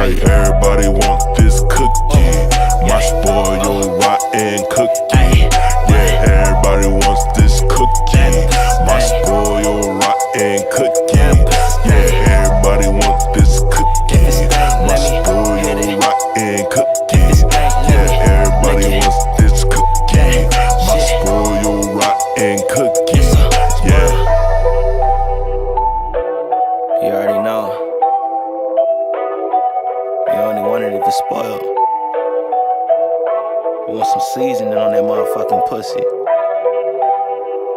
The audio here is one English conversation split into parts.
right. Everybody want this cookie. My spoiled rotten cookie. Yeah, everybody wants this cookie. My spoiled rotten cookie. Yeah, everybody wants this cookie. My spoiled rotten cookie. Yeah, everybody wants this cookie. My spoiled rotten cookie. Yeah. You already know. You only want it if it's spoiled. You want some seasoning on that motherfucking pussy.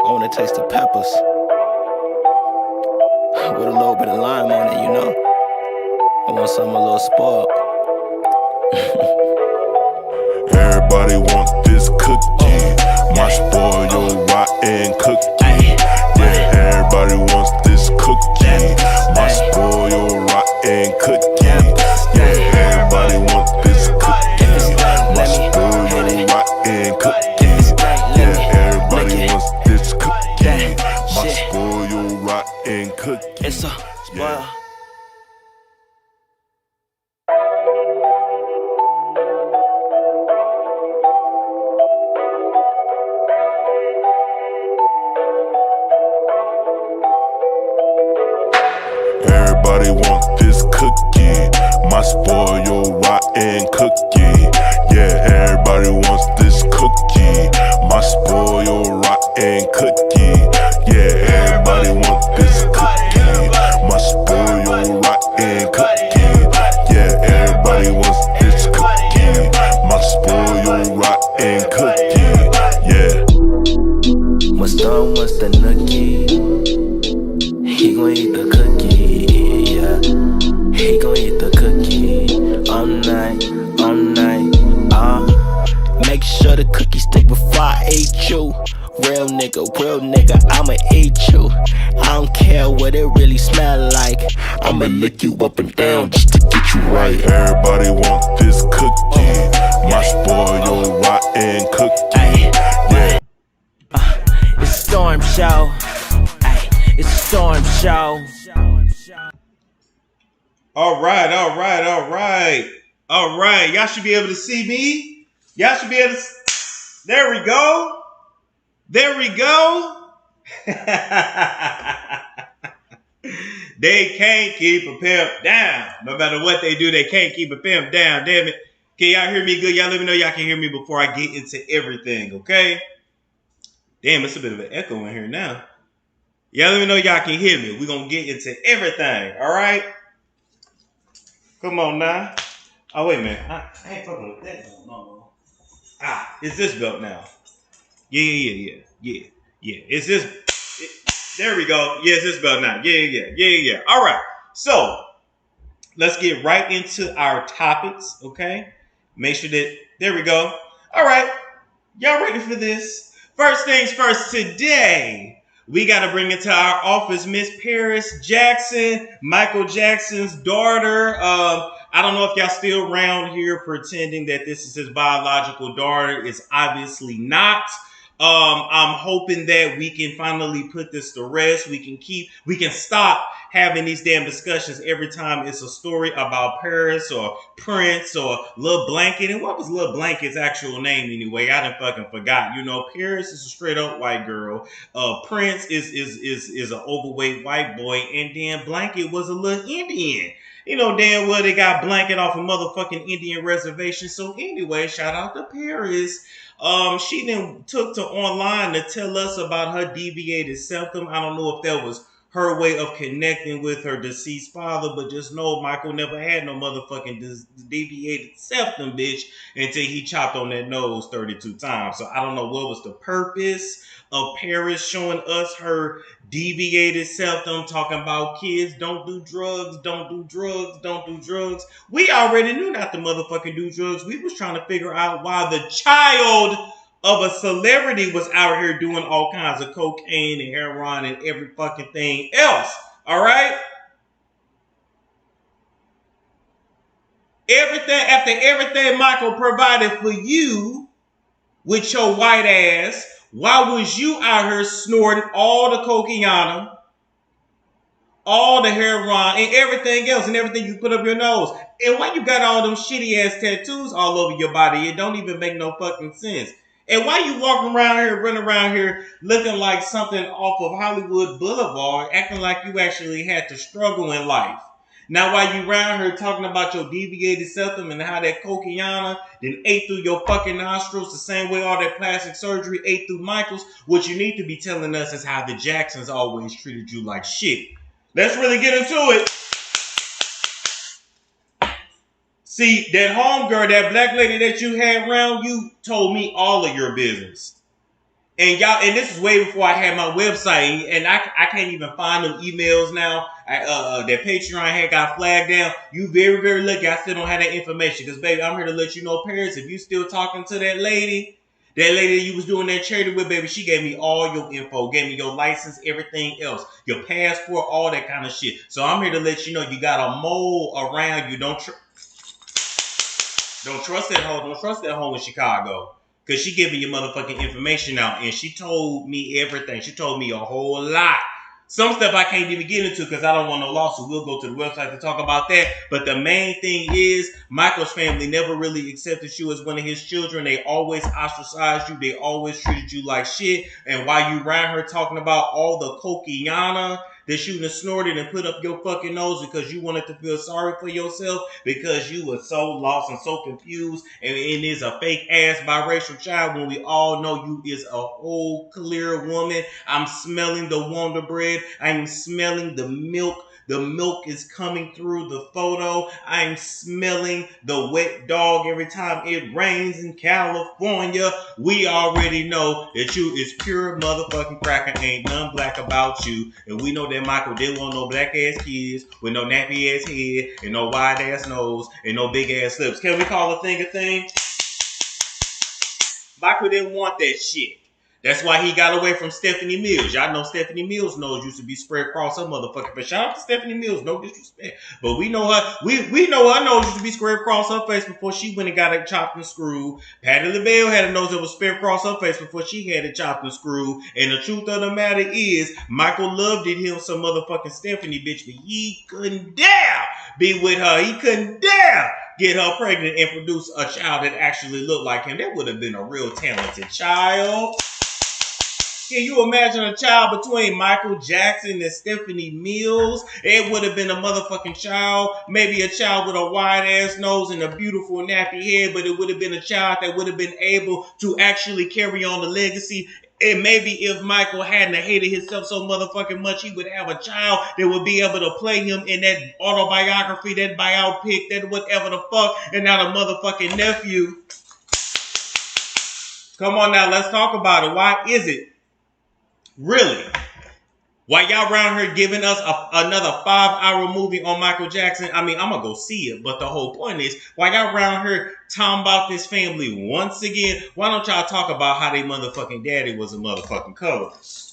I wanna taste the peppers with a little bit of lime on it, you know. I want something a little spoiled. Everybody want this cookie. My spoiled rotten cookie. Yeah, everybody wants this cookie. My spoiled rotten cookie. Yeah, everybody wants this cookie. My spoiled rotten cookie. Yeah, everybody wants this cookie. My spoiled rotten cookie. It's a spoil. Everybody want this cookie. My spoiled rotten cookie. Yeah, everybody wants this cookie. My spoiled rotten cookie. Yeah, everybody wants this cookie. My spoiled rotten cookie. Yeah, everybody wants this cookie. My spoiled rotten cookie. Yeah. What's done, what's the nookie? He gon' eat the cookie, yeah. He gon' eat the cookie all night, Make sure the cookie stick before I eat you. Real nigga, I'ma eat you. I don't care what it really smell like. I'ma lick you up and down just to get you right. Everybody want this cookie. My spoiled rotten cookie. Yeah. It's a storm show. It's a storm show. All right. Y'all should be able to see me. Y'all should be able to. There we go. They can't keep a pimp down. No matter what they do, they can't keep a pimp down. Damn it. Can y'all hear me good? Y'all let me know y'all can hear me before I get into everything, okay? Damn, it's a bit of an echo in here now. Y'all let me know y'all can hear me. We're going to get into everything, all right? Come on now. Oh, wait a minute. I ain't fucking with that no. It's this belt now. Yeah. It's this. There we go. Yeah, it's this belt now. Yeah. All right. So, let's get right into our topics, okay? Make sure that, there we go. All right. Y'all ready for this? First things first, today, we got to bring into our office Miss Paris Jackson, Michael Jackson's daughter. I don't know if y'all still around here pretending that this is his biological daughter. It's obviously not. I'm hoping that we can finally put this to rest. We can stop having these damn discussions every time it's a story about Paris or Prince or Lil Blanket. And what was Lil Blanket's actual name anyway? I done fucking forgot. You know, Paris is a straight up white girl. Prince is an overweight white boy, and then Blanket was a little Indian. You know damn well they got Blanket off a motherfucking Indian reservation. So anyway, shout out to Paris. She then took to online to tell us about her deviated septum. I don't know if that was her way of connecting with her deceased father, but just know Michael never had no motherfucking deviated septum, bitch, until he chopped on that nose 32 times. So I don't know what was the purpose of Paris showing us her deviated septum, talking about kids don't do drugs. We already knew not to motherfucking do drugs. We was trying to figure out why the child of a celebrity was out here doing all kinds of cocaine and heroin and every fucking thing else. All right? After everything Michael provided for you with your white ass, why was you out here snorting all the cocaine, all all the heroin and everything else and everything you put up your nose. And why you got all them shitty ass tattoos all over your body? It don't even make no fucking sense. And why you walking around here, running around here, looking like something off of Hollywood Boulevard, acting like you actually had to struggle in life? Now, while you around here talking about your deviated septum and how that cocaine then ate through your fucking nostrils the same way all that plastic surgery ate through Michael's, what you need to be telling us is how the Jacksons always treated you like shit. Let's really get into it. See, that homegirl, that black lady that you had around you told me all of your business. And y'all, and this is way before I had my website, and I can't even find them emails now. That Patreon had got flagged down. You very, very lucky I still don't have that information. Because, baby, I'm here to let you know, parents, if you still talking to that lady that you was doing that charity with, baby, she gave me all your info, gave me your license, everything else, your passport, all that kind of shit. So I'm here to let you know you got a mole around you. Don't trust that hoe. Don't trust that hoe in Chicago. Because she giving you motherfucking information out. And she told me everything. She told me a whole lot. Some stuff I can't even get into because I don't want no lawsuit. We'll go to the website to talk about that. But the main thing is Michael's family never really accepted you as one of his children. They always ostracized you. They always treated you like shit. And while you around her talking about all the cocaine that you done snorted and put up your fucking nose because you wanted to feel sorry for yourself because you were so lost and so confused and it is a fake ass biracial child when we all know you is a whole clear woman. I'm smelling the Wonder Bread. I'm smelling the milk. The milk is coming through the photo. I'm smelling the wet dog every time it rains in California. We already know that you is pure motherfucking cracker. Ain't none black about you. And we know that Michael didn't want no black ass kids with no nappy ass head and no wide ass nose and no big ass lips. Can we call a thing a thing? Michael didn't want that shit. That's why he got away from Stephanie Mills. Y'all know Stephanie Mills' nose used to be spread across her motherfucking face. Shout out to Stephanie Mills, no disrespect. But we know her, we know her nose used to be spread across her face before she went and got it chopped and screwed. Patti LaBelle had a nose that was spread across her face before she had it chopped and screwed. And the truth of the matter is, Michael loved him some motherfucking Stephanie bitch, but he couldn't dare be with her. He couldn't dare get her pregnant and produce a child that actually looked like him. That would have been a real talented child. Can you imagine a child between Michael Jackson and Stephanie Mills? It would have been a motherfucking child. Maybe a child with a wide ass nose and a beautiful nappy head, but it would have been a child that would have been able to actually carry on the legacy. And maybe if Michael hadn't hated himself so motherfucking much, he would have a child that would be able to play him in that autobiography, that biopic, that whatever the fuck, and not a motherfucking nephew. Come on now, let's talk about it. Why is it? Really? Why y'all around here giving us another 5-hour movie on Michael Jackson? I mean, I'm going to go see it, but the whole point is, why y'all around here talking about this family once again? Why don't y'all talk about how they motherfucking daddy was a motherfucking colorist?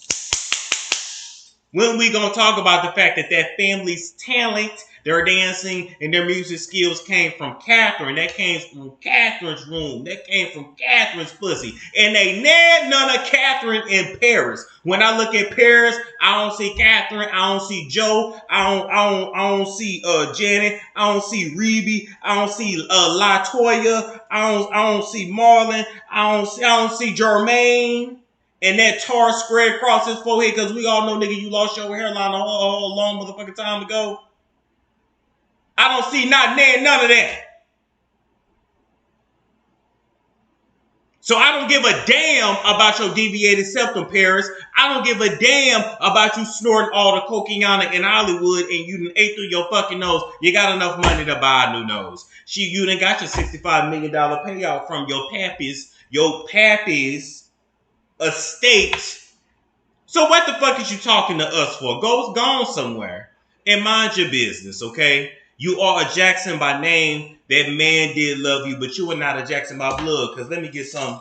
When we going to talk about the fact that that family's talent, their dancing, and their music skills came from Catherine. That came from Catherine's room. That came from Catherine's pussy. And they nabbed none of Catherine in Paris. When I look at Paris, I don't see Catherine. I don't see Joe. I don't see Janet. I don't see Rebe. I don't see LaToya. I don't see Marlon. I don't see Jermaine. And that tar spread across his forehead because we all know, nigga, you lost your hairline a whole long motherfucking time ago. I don't see none of that. So I don't give a damn about your deviated septum, Paris. I don't give a damn about you snorting all the cocaine in Hollywood and you done ate through your fucking nose. You got enough money to buy a new nose. You done got your $65 million payout from your pappy's estate. So what the fuck is you talking to us for? Go on somewhere and mind your business, okay? You are a Jackson by name. That man did love you, but you are not a Jackson by blood. Because let me get some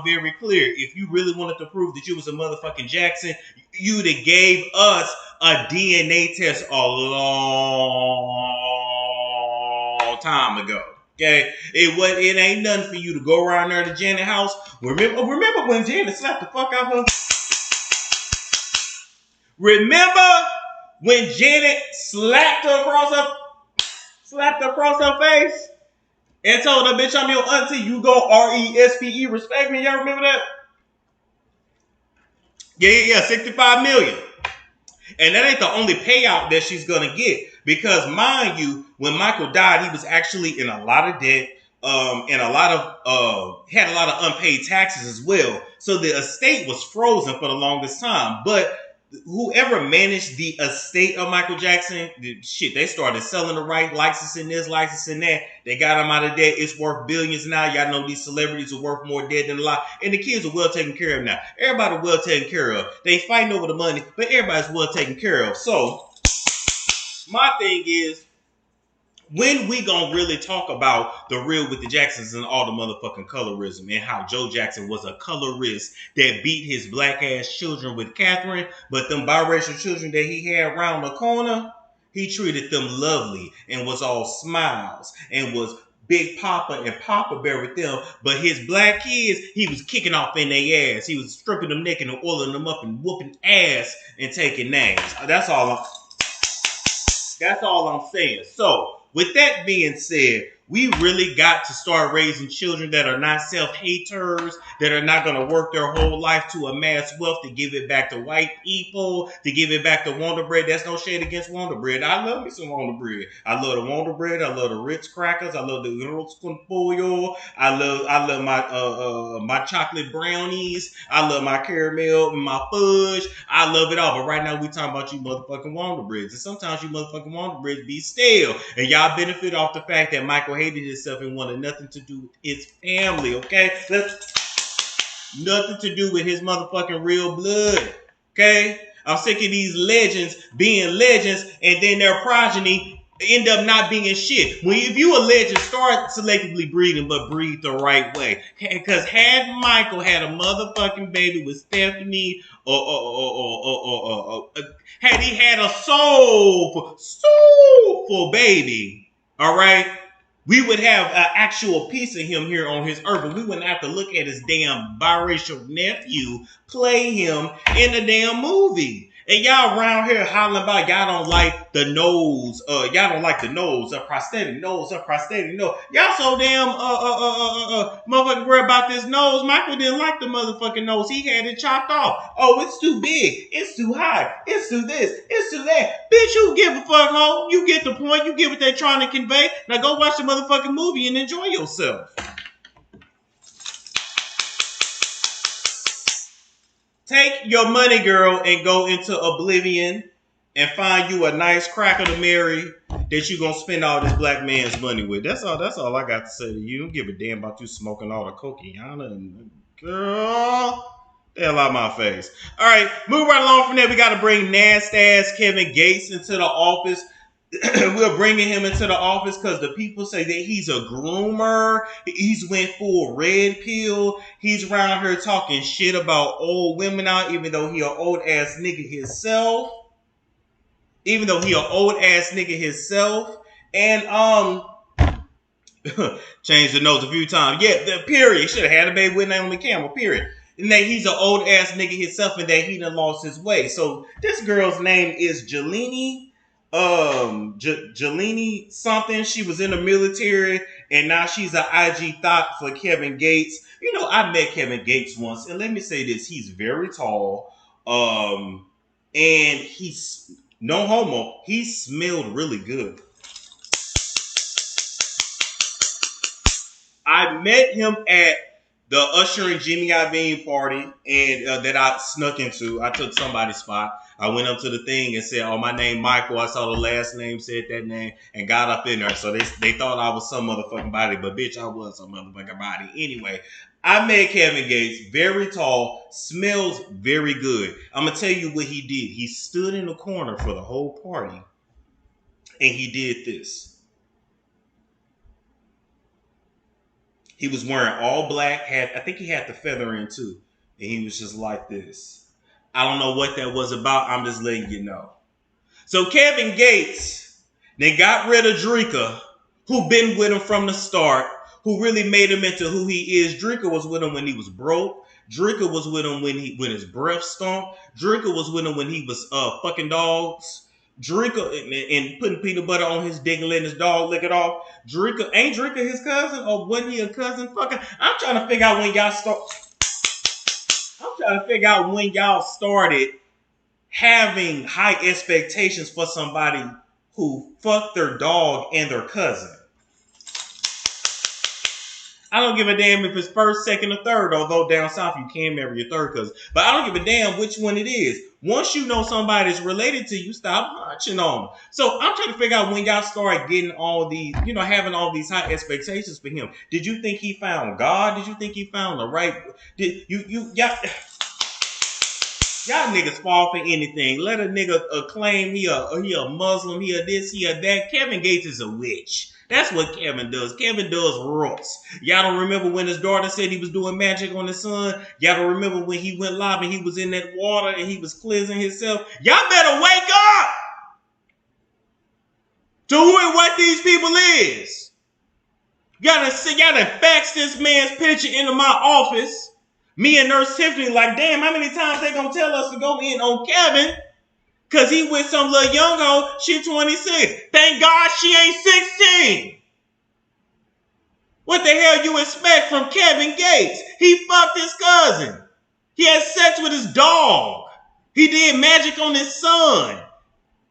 very clear. If you really wanted to prove that you was a motherfucking Jackson, you'd have gave us a DNA test a long time ago. Okay, it ain't nothing for you to go around there to Janet's house. Remember when Janet slapped the fuck out of her? Remember when Janet slapped her across her face and told her, bitch, I'm your auntie, you go RESPE, respect me. Y'all remember that? Yeah, 65 million. And that ain't the only payout that she's gonna get, because mind you, when Michael died, he was actually in a lot of debt, and a lot of had a lot of unpaid taxes as well. So the estate was frozen for the longest time. But whoever managed the estate of Michael Jackson, they started selling the right, licensing this, licensing that. They got him out of debt. It's worth billions now. Y'all know these celebrities are worth more dead than alive. And the kids are well taken care of now. Everybody well taken care of. They fighting over the money, but everybody's well taken care of. So my thing is, when we gonna really talk about the real with the Jacksons and all the motherfucking colorism and how Joe Jackson was a colorist that beat his black ass children with Catherine, but them biracial children that he had around the corner, he treated them lovely and was all smiles and was Big Papa and Papa Bear with them, but his black kids, he was kicking off in their ass. He was stripping them naked and oiling them up and whooping ass and taking names. That's all I'm saying. So, with that being said, we really got to start raising children that are not self-haters, that are not going to work their whole life to amass wealth to give it back to white people, to give it back to Wonder Bread. That's no shade against Wonder Bread. I love me some Wonder Bread. I love the Wonder Bread. I love the Ritz crackers. I love the Unos con pollo. I love my my chocolate brownies. I love my caramel and my fudge. I love it all. But right now we talking about you motherfucking Wonder Breads. And sometimes you motherfucking Wonder Breads be stale. And y'all benefit off the fact that Michael hated himself and wanted nothing to do with his family, okay? Nothing to do with his motherfucking real blood, okay? I'm sick of these legends being legends and then their progeny end up not being shit. If you a legend, start selectively breeding, but breed the right way. Because had Michael had a motherfucking baby with Stephanie, or had he had a soulful baby, all right, we would have an actual piece of him here on his earth, but we wouldn't have to look at his damn biracial nephew play him in a damn movie. And y'all around here hollering about y'all don't like the nose, a prosthetic nose. Y'all so damn motherfucking worried about this nose. Michael didn't like the motherfucking nose. He had it chopped off. Oh, it's too big. It's too high. It's too this. It's too that. Bitch, you give a fuck, ho. You get the point. You get what they're trying to convey. Now go watch the motherfucking movie and enjoy yourself. Take your money, girl, and go into oblivion and find you a nice cracker to marry that you gonna spend all this black man's money with. That's all I got to say to you. Don't give a damn about you smoking all the cocaine. Girl, the hell out of my face. All right, move right along from there. We got to bring nasty ass Kevin Gates into the office. We're bringing him into the office because the people say that he's a groomer. He's went full red pill. He's around here talking shit about old women out, even though he an old ass nigga himself. And changed the nose a few times. Yeah, the period. Should have had a baby with Naomi Campbell, period. And that he's an old ass nigga himself and that he done lost his way. So this girl's name is Jelini. Jelini something. She was in the military and now she's an IG thought for Kevin Gates. You know, I met Kevin Gates once, and let me say this: he's very tall, and he's no homo. He smelled really good. I met him at the Usher and Jimmy Iovine party, and that I snuck into. I took somebody's spot. I went up to the thing and said, "Oh, my name Michael." I saw the last name, said that name, and got up in there. So they thought I was some motherfucking body, but bitch, I was some motherfucking body. Anyway, I met Kevin Gates, very tall, smells very good. I'm gonna tell you what he did. He stood in the corner for the whole party, and he did this. He was wearing all black, I think he had the feather in too, and he was just like this. I don't know what that was about. I'm just letting you know. So Kevin Gates, they got rid of Drika, who been with him from the start, who really made him into who he is. Drika was with him when he was broke. Drika was with him when his breath stunk. Drika was with him when he was fucking dogs. Drinker and putting peanut butter on his dick and letting his dog lick it off. Ain't Drinker his cousin, or wasn't he a cousin? Fucking, I'm trying to figure out when y'all started having high expectations for somebody who fucked their dog and their cousin. I don't give a damn if it's first, second, or third, although down south you can marry your third cousin. But I don't give a damn which one it is. Once you know somebody's related to you, stop hunching on them. So I'm trying to figure out when y'all start getting all these, having all these high expectations for him. Did you think he found God? Did you think he found the right? Y'all niggas fall for anything. Let a nigga claim he a Muslim, he a this, he a that. Kevin Gates is a witch. That's what Kevin does. Kevin does roots. Y'all don't remember when his daughter said he was doing magic on his son? Y'all don't remember when he went live and he was in that water and he was cleansing himself? Y'all better wake up to who and what these people is. Y'all done fax this man's picture into my office. Me and Nurse Tiffany like, damn, how many times they gonna tell us to go in on Kevin? Cause he with some little young hoe, she 26. Thank God she ain't 16. What the hell you expect from Kevin Gates? He fucked his cousin. He had sex with his dog. He did magic on his son.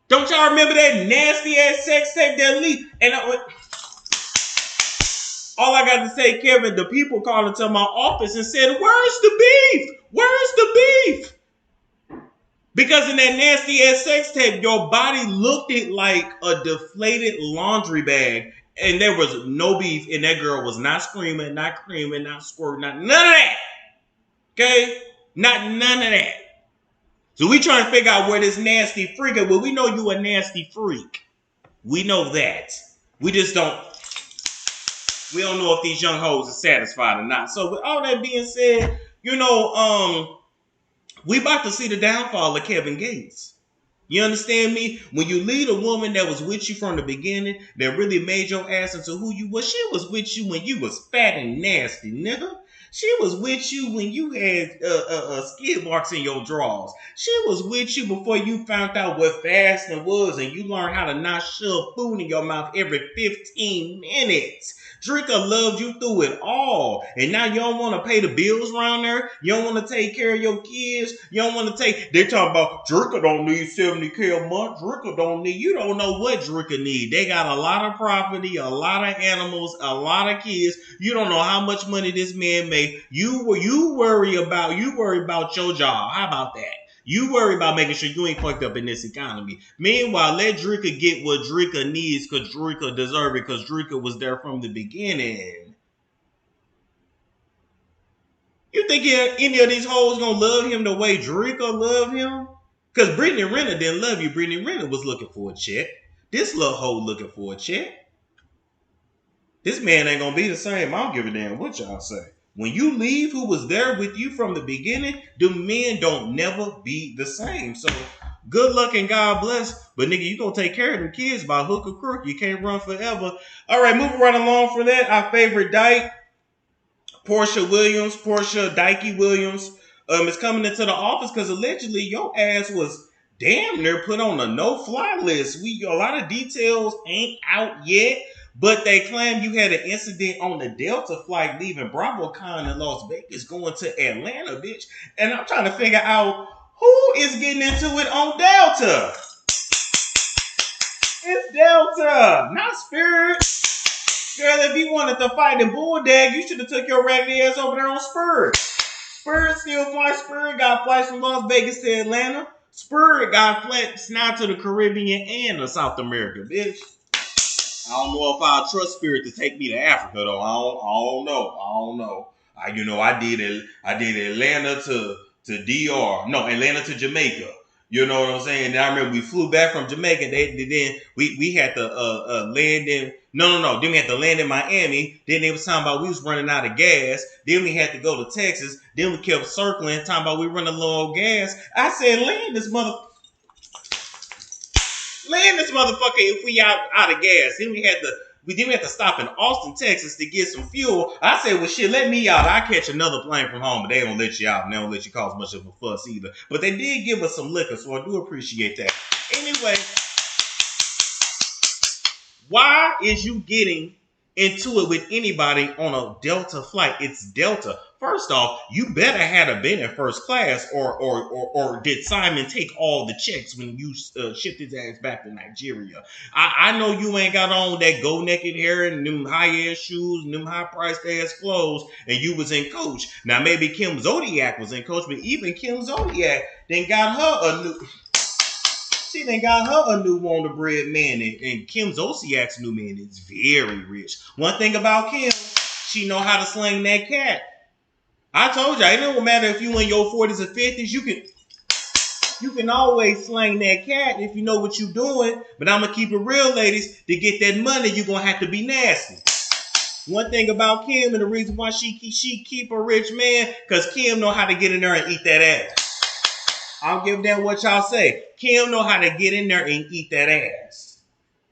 Don't y'all remember that nasty ass sex tape that leaked? And all I got to say, Kevin, the people called into my office and said, where's the beef? Where's the beef? Because in that nasty ass sex tape, your body looked it like a deflated laundry bag, and there was no beef, and that girl was not screaming, not screaming, not squirting, not none of that. Okay? Not none of that. So we trying to figure out where this nasty freak is. Well, we know you a nasty freak. We know that. We just don't. We don't know if these young hoes are satisfied or not. So with all that being said, we about to see the downfall of Kevin Gates. You understand me? When you lead a woman that was with you from the beginning, that really made your ass into who you was, she was with you when you was fat and nasty, nigga. She was with you when you had skid marks in your drawers. She was with you before you found out what fasting was and you learned how to not shove food in your mouth every 15 minutes. Drinker loved you through it all. And now you don't want to pay the bills around there. You don't want to take care of your kids. You don't want to take... They're talking about Drinker don't need $70K a month. Drinker don't need... You don't know what Drinker need. They got a lot of property, a lot of animals, a lot of kids. You don't know how much money this man made. You worry about your job. How about that? You worry about making sure you ain't fucked up in this economy. Meanwhile, let Drinker get what Drinker needs because Drinker deserves it because Drinker was there from the beginning. You think any of these hoes gonna love him the way Drinker love him? Because Brittany Renner didn't love you. Brittany Renner was looking for a check. This little hoe looking for a check. This man ain't gonna be the same. I don't give a damn what y'all say. When you leave who was there with you from the beginning, the men don't never be the same. So good luck and God bless. But nigga, you gonna take care of the kids by hook or crook. You can't run forever. All right, moving right along for that. Our favorite dyke, Portia Dykey Williams, is coming into the office because allegedly your ass was damn near put on a no-fly list. A lot of details ain't out yet. But they claim you had an incident on the Delta flight leaving BravoCon in Las Vegas going to Atlanta, bitch. And I'm trying to figure out who is getting into it on Delta. It's Delta, not Spirit. Girl, if you wanted to fight in Bulldog, you should have took your raggedy ass over there on Spirit. Spirit still flies. Spirit got flights from Las Vegas to Atlanta. Spirit got flights now to the Caribbean and to South America, bitch. I don't know if I'll trust Spirit to take me to Africa though. I don't know. I did Atlanta to DR. No, Atlanta to Jamaica. You know what I'm saying? And I remember we flew back from Jamaica. Then we had to land in. No. Then we had to land in Miami. Then they was talking about we was running out of gas. Then we had to go to Texas. Then we kept circling, talking about we running low on gas. I said, land this motherfucker if we out of gas. Then we had to stop in Austin, Texas to get some fuel. I said, well shit, let me out. I catch another plane from home, but they don't let you out and they don't let you cause much of a fuss either. But they did give us some liquor, so I do appreciate that. Anyway, Why is you getting into it with anybody on a Delta flight? It's Delta. First off, you better have been in first class, or did Simon take all the checks when you shipped his ass back to Nigeria? I know you ain't got on that go naked hair and them high ass shoes and them high priced ass clothes, and you was in coach. Now maybe Kim Zodiac was in coach, but even Kim Zodiac then got her a new. She done got her a new Wonder Bread man, and Kim Zodiac's new man is very rich. One thing about Kim, she know how to sling that cat. I told you, it don't matter if you in your 40s or 50s, you can always sling that cat if you know what you're doing. But I'm gonna keep it real, ladies. To get that money, you're gonna have to be nasty. One thing about Kim, and the reason why she keep a rich man, because Kim know how to get in there and eat that ass. I don't give a damn what y'all say. Kim know how to get in there and eat that ass.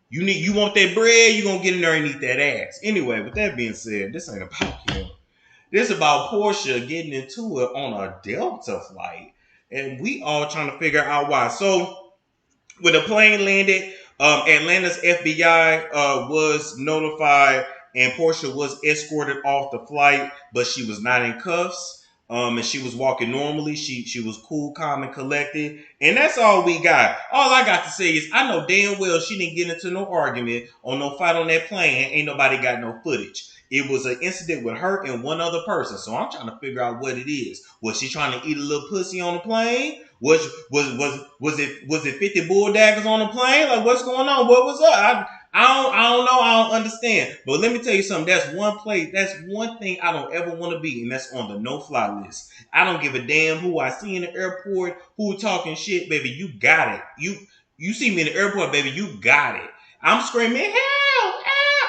You want that bread, you gonna get in there and eat that ass. Anyway, with that being said, this ain't about Kim. This is about Portia getting into it on a Delta flight. And we all trying to figure out why. So, when the plane landed, Atlanta's FBI was notified, and Portia was escorted off the flight, but she was not in cuffs. And she was walking normally. She was cool, calm, and collected. And that's all we got. All I got to say is I know damn well she didn't get into no argument or no fight on that plane, and ain't nobody got no footage. It was an incident with her and one other person. So I'm trying to figure out what it is. Was she trying to eat a little pussy on the plane? Was it 50 bull daggers on the plane? Like, what's going on? What was up? I don't know. I don't understand. But let me tell you something. That's one thing I don't ever want to be, and that's on the no-fly list. I don't give a damn who I see in the airport, who talking shit, baby. You got it. You see me in the airport, baby. You got it. I'm screaming, help, help,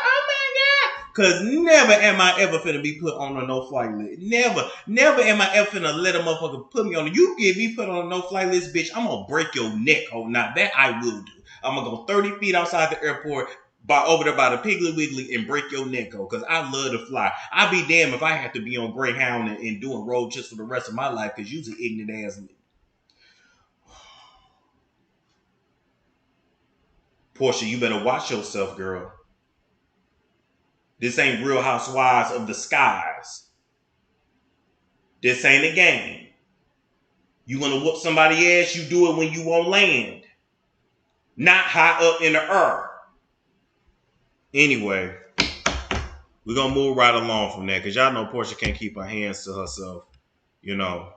oh my God. Because never am I ever finna be put on a no-flight list. Never am I ever finna let a motherfucker put me on it. You get me put on a no-flight list, bitch, I'm gonna break your neck. Oh, now that I will do. I'm gonna go 30 feet outside the airport, over there by the Piggly Wiggly, and break your neck, because I love to fly. I'd be damned if I had to be on Greyhound and doing road trips for the rest of my life, because you's an ignorant ass nigga. Portia, you better watch yourself, girl. This ain't Real Housewives of the Skies. This ain't a game. You want to whoop somebody's ass, you do it when you on land. Not high up in the air. Anyway, we're going to move right along from that, because y'all know Portia can't keep her hands to herself. You know,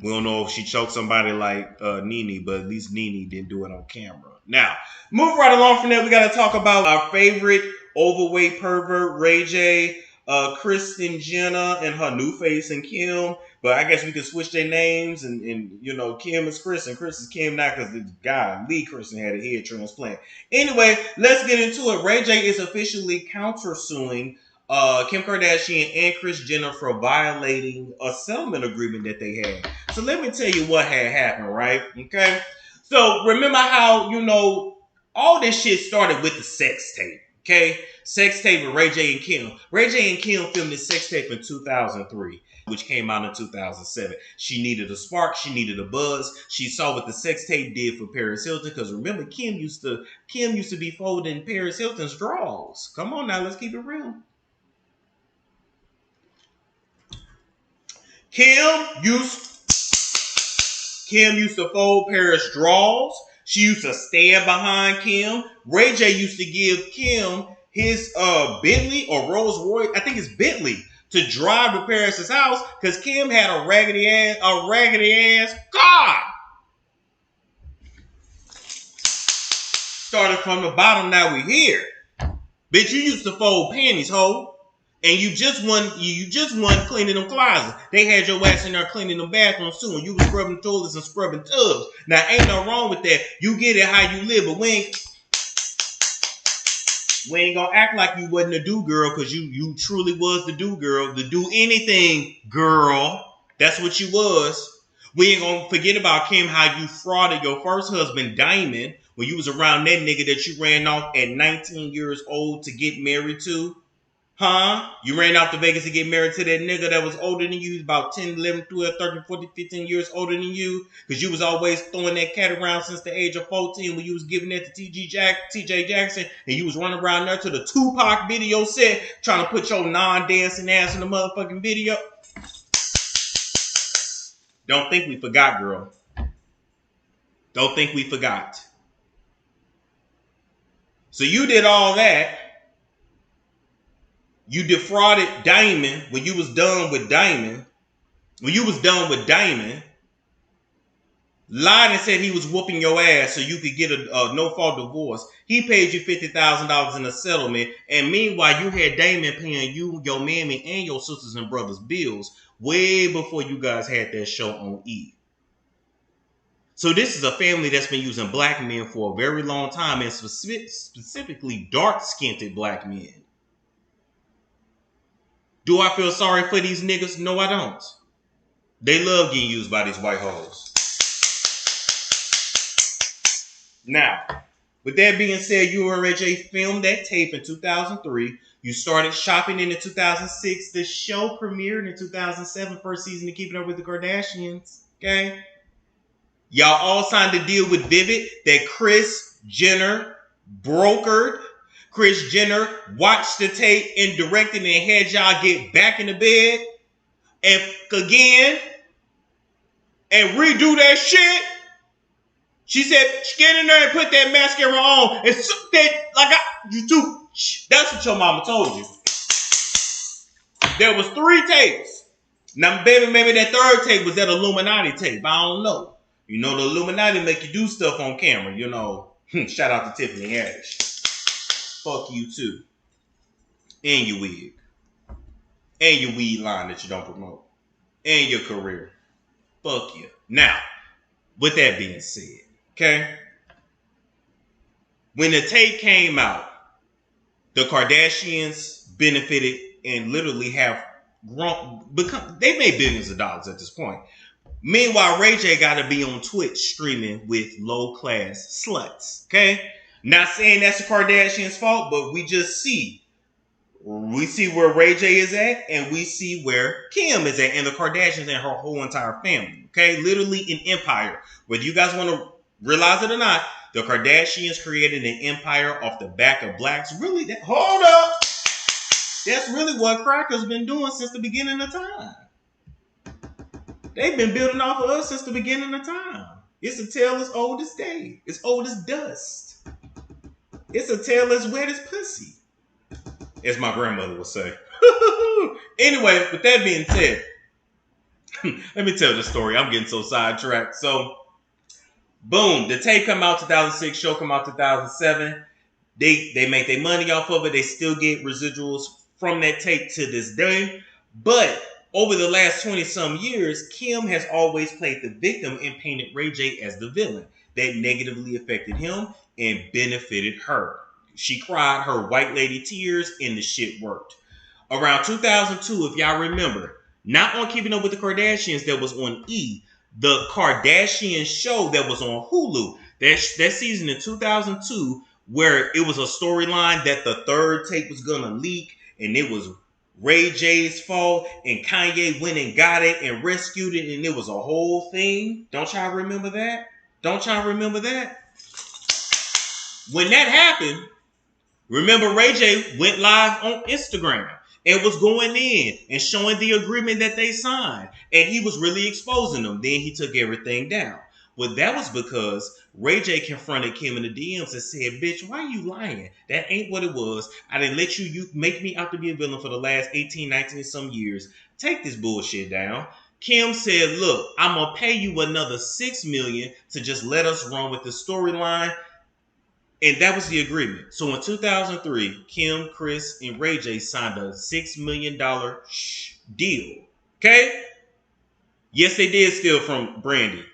we don't know if she choked somebody like Nene, but at least Nene didn't do it on camera. Now, move right along from that. We got to talk about our favorite overweight pervert, Ray J, Kristen Jenner, and her new face, and Kim. But I guess we could switch their names, and you know, Kim is Chris, and Chris is Kim now, because the guy, Lee Kristen, had a head transplant. Anyway, let's get into it. Ray J is officially countersuing Kim Kardashian and Kris Jenner for violating a settlement agreement that they had. So let me tell you what had happened, right? Okay? So remember how, you know, all this shit started with the sex tape. Okay? Sex tape with Ray J and Kim. Ray J and Kim filmed this sex tape in 2003, which came out in 2007. She needed a spark. She needed a buzz. She saw what the sex tape did for Paris Hilton, because remember, Kim used to be folding Paris Hilton's drawers. Come on now, let's keep it real. Kim used to fold Paris drawers. She used to stand behind Kim. Ray J used to give Kim his Bentley or Rolls Royce, I think it's Bentley, to drive to Paris's house, because Kim had a raggedy ass car. Started from the bottom, now we here. Bitch, you used to fold panties, ho. And you just won cleaning them closets. They had your ass in there cleaning them bathrooms too, and you was scrubbing toilets and scrubbing tubs. Now, ain't no wrong with that. You get it how you live, but we ain't gonna act like you wasn't a do girl, because you truly was the do girl, the do anything girl. That's what you was. We ain't gonna forget about Kim, how you frauded your first husband, Diamond, when you was around that nigga that you ran off at 19 years old to get married to. Huh? You ran out to Vegas to get married to that nigga that was older than you. He was about 10, 11, 12, 13, 14, 15 years older than you. Because you was always throwing that cat around since the age of 14 when you was giving that to TJ Jackson. And you was running around there to the Tupac video set trying to put your non-dancing ass in the motherfucking video. Don't think we forgot, girl. Don't think we forgot. So you did all that. You defrauded Diamond when you was done with Diamond. When you was done with Diamond, lied and said he was whooping your ass so you could get a no-fault divorce. He paid you $50,000 in a settlement, and meanwhile you had Diamond paying you, your mammy, and your sisters and brothers bills way before you guys had that show on E. So this is a family that's been using black men for a very long time, and specifically dark-skinned black men. Do I feel sorry for these niggas? No, I don't. They love getting used by these white hoes. Now, with that being said, you and Ray J filmed that tape in 2003. You started shopping in 2006. The show premiered in 2007, first season of Keeping Up with the Kardashians. Okay? Y'all all signed a deal with Vivid that Kris Jenner brokered. Kris Jenner watched the tape and directed and had y'all get back in the bed and again and redo that shit. She said, get in there and put that mascara on and suck that like you do. That's what your mama told you. There was 3 tapes. Now, baby, maybe that 3rd tape was that Illuminati tape. I don't know. You know, the Illuminati make you do stuff on camera. You know, shout out to Tiffany Haddish. Fuck you too. And your wig. And your weed line that you don't promote. And your career. Fuck you. Now, with that being said, okay? When the tape came out, the Kardashians benefited and literally have they made billions of dollars at this point. Meanwhile, Ray J got to be on Twitch streaming with low-class sluts, okay? Not saying that's the Kardashians' fault, but we just see. We see where Ray J is at, and we see where Kim is at, and the Kardashians and her whole entire family. Okay? Literally an empire. Whether you guys want to realize it or not, the Kardashians created an empire off the back of blacks. Really? Hold up! That's really what Cracker's been doing since the beginning of time. They've been building off of us since the beginning of time. It's a tale as old as day. It's old as dust. It's a tale as wet as pussy, as my grandmother would say. Anyway, with that being said, let me tell the story. I'm getting so sidetracked. So, boom, the tape come out 2006, show come out 2007. They make their money off of it. They still get residuals from that tape to this day. But over the last 20-some years, Kim has always played the victim and painted Ray J as the villain. That negatively affected him and benefited her. She cried her white lady tears and the shit worked. Around 2002, if y'all remember, not on Keeping Up with the Kardashians that was on E, the Kardashian show that was on Hulu, that season in 2002, where it was a storyline that the 3rd tape was gonna leak and it was Ray J's fault and Kanye went and got it and rescued it and it was a whole thing. Don't y'all remember that? Don't y'all remember that? When that happened, remember Ray J went live on Instagram and was going in and showing the agreement that they signed. And he was really exposing them. Then he took everything down. Well, that was because Ray J confronted Kim in the DMs and said, bitch, why are you lying? That ain't what it was. I didn't let you make me out to be a villain for the last 18, 19 some years. Take this bullshit down. Kim said, look, I'm going to pay you another $6 million to just let us run with the storyline. And that was the agreement. So in 2003, Kim, Kris, and Ray J signed a $6 million deal. Okay? Yes, they did steal from Brandy.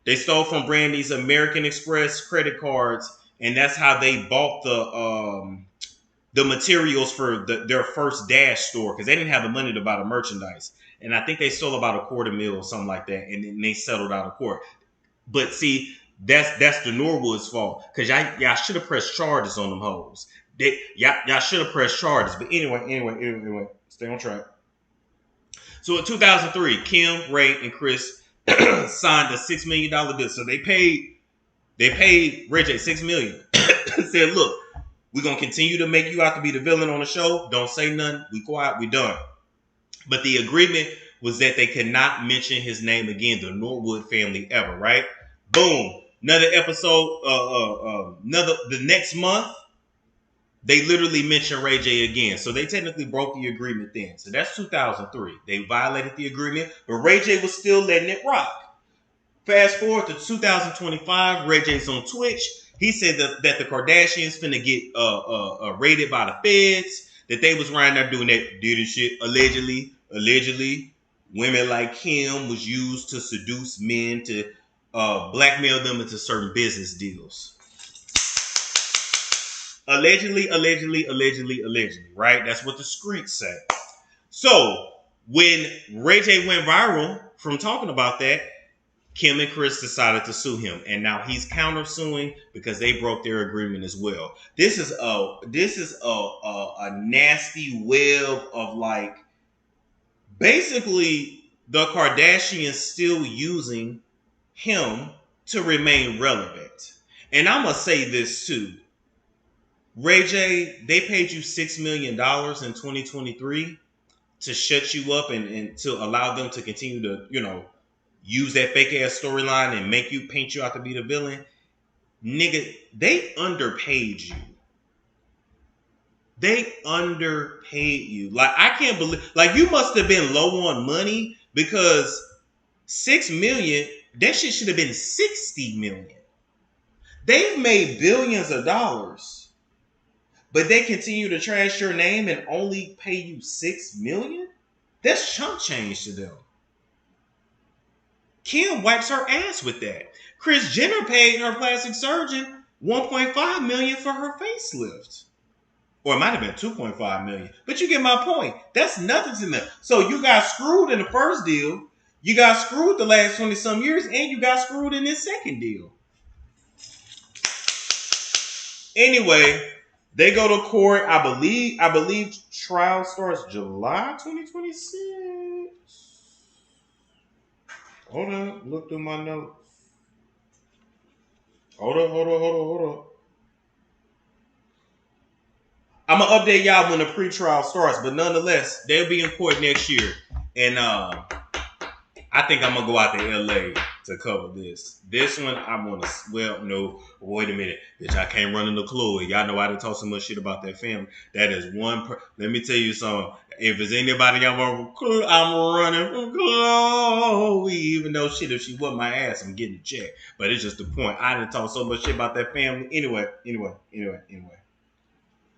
They stole from Brandy's American Express credit cards, and that's how they bought the materials for their first Dash store, because they didn't have the money to buy the merchandise. And I think they stole about $250,000 or something like that, and then they settled out of court. But see, that's the Norwood's fault, because y'all should have pressed charges on them hoes. Y'all should have pressed charges. But anyway, stay on track. So in 2003, Kim, Ray, and Chris signed a $6 million deal. So they paid Ray J $6 million. Said, look, we're gonna continue to make you out to be the villain on the show. Don't say nothing. We quiet. We done. But the agreement was that they could not mention his name again, the Norwood family, ever. Right? Boom. Another episode. The next month, they literally mentioned Ray J again. So they technically broke the agreement then. So that's 2003. They violated the agreement, but Ray J was still letting it rock. Fast forward to 2025, Ray J's on Twitch. He said that the Kardashians finna get raided by the feds, that they was around there doing that dirty shit. Allegedly, women like Kim was used to seduce men to blackmail them into certain business deals. Allegedly, right? That's what the streets say. So, when Ray J went viral from talking about that, Kim and Chris decided to sue him. And now he's countersuing because they broke their agreement as well. This is a nasty web of like, basically the Kardashians still using him to remain relevant. And I'm going to say this too. Ray J, they paid you $6 million in 2023 to shut you up and to allow them to continue to, use that fake ass storyline and make you paint you out to be the villain. Nigga, they underpaid you. They underpaid you. Like, I can't believe, like, you must have been low on money because $6 million, that shit should have been $60 million. They've made billions of dollars. But they continue to trash your name and only pay you $6 million? That's chump change to them. Kim wipes her ass with that. Kris Jenner paid her plastic surgeon $1.5 million for her facelift. Or it might have been $2.5 million. But you get my point. That's nothing to them. So you got screwed in the first deal. You got screwed the last 20-some years. And you got screwed in this second deal. Anyway, they go to court. I believe trial starts July 2026. Hold on. Look through my notes. Hold on. I'm going to update y'all when the pre-trial starts. But nonetheless, they'll be in court next year. And I think I'm going to go out to L.A. to cover this. This one, I'm going to... Well, no. Wait a minute. Bitch, I can't run into Chloe. Y'all know I done talk so much shit about that family. That is one... Let me tell you something. If there's anybody I'm running from Chloe. Even though shit, if she wasn't my ass, I'm getting a check. But it's just the point. I done talk so much shit about that family. Anyway.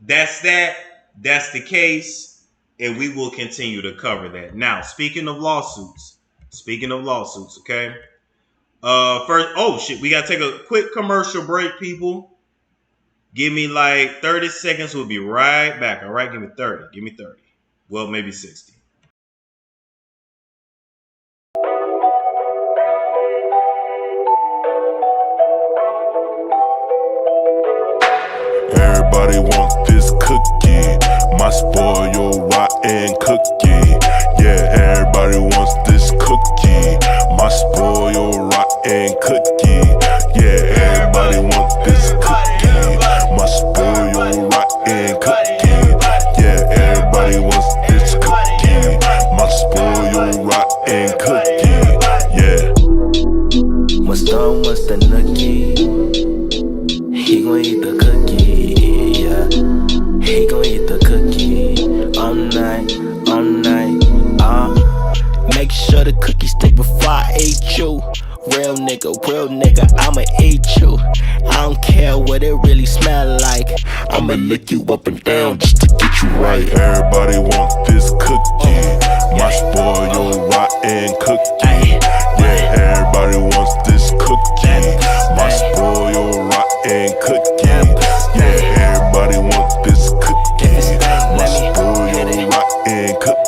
That's that. That's the case. And we will continue to cover that. Now, speaking of lawsuits, okay? First, we gotta take a quick commercial break, people. Give me like 30 seconds. We'll be right back. All right, give me 30. Well, maybe 60. Everybody want this cookie, my spoiled rotten cookie. Yeah, everybody wants this cookie, my spoiled rotten cookie. Yeah, everybody wants this cookie, my spoiled rotten cookie. Yeah, everybody wants this cookie, my spoiled rotten cookie. Yeah. What's the nookie? He gon' eat the cookie, yeah. He gon' eat the cookie all night. Make sure the cookie stick before I ate you. Real nigga, I'ma eat you. I don't care what it really smell like. I'ma lick you up and down just to get you right. Everybody want this cookie, my spoiled rotten cookie. Yeah, everybody wants this cookie, my spoiled rotten cookie. Yeah, everybody wants this cookie, my spoiled rotten cookie.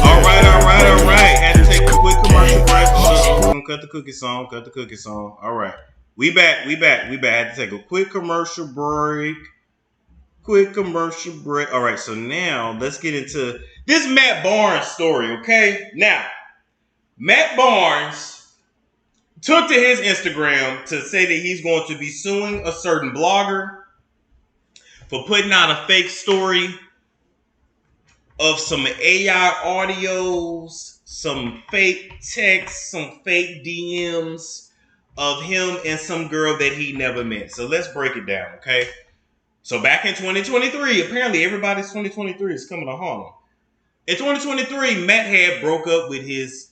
All right. Had to take a quick commercial break. Cut the cookie song. All right. We back. Had to take a quick commercial break. Quick commercial break. All right, so now let's get into this Matt Barnes story, okay? Now, Matt Barnes took to his Instagram to say that he's going to be suing a certain blogger for putting out a fake story of some AI audios, some fake texts, some fake DMs of him and some girl that he never met. So let's break it down, okay? So back in 2023, apparently everybody's 2023 is coming to Harlem. In 2023, Matt had broke up with his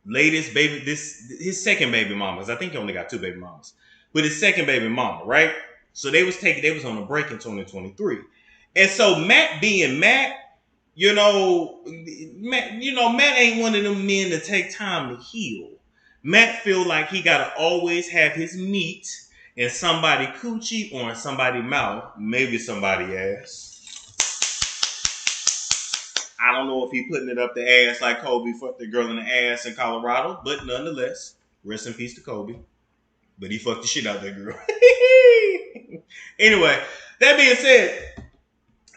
latest baby, his second baby mamas. I think he only got 2 baby mamas. With his second baby mama, right? So they was on a break in 2023. And so Matt being Matt, Matt ain't one of them men to take time to heal. Matt feel like he gotta always have his meat in somebody coochie or in somebody mouth, maybe somebody ass. I don't know if he putting it up the ass like Kobe fucked the girl in the ass in Colorado, but nonetheless, rest in peace to Kobe. But he fucked the shit out of that girl. Anyway, that being said,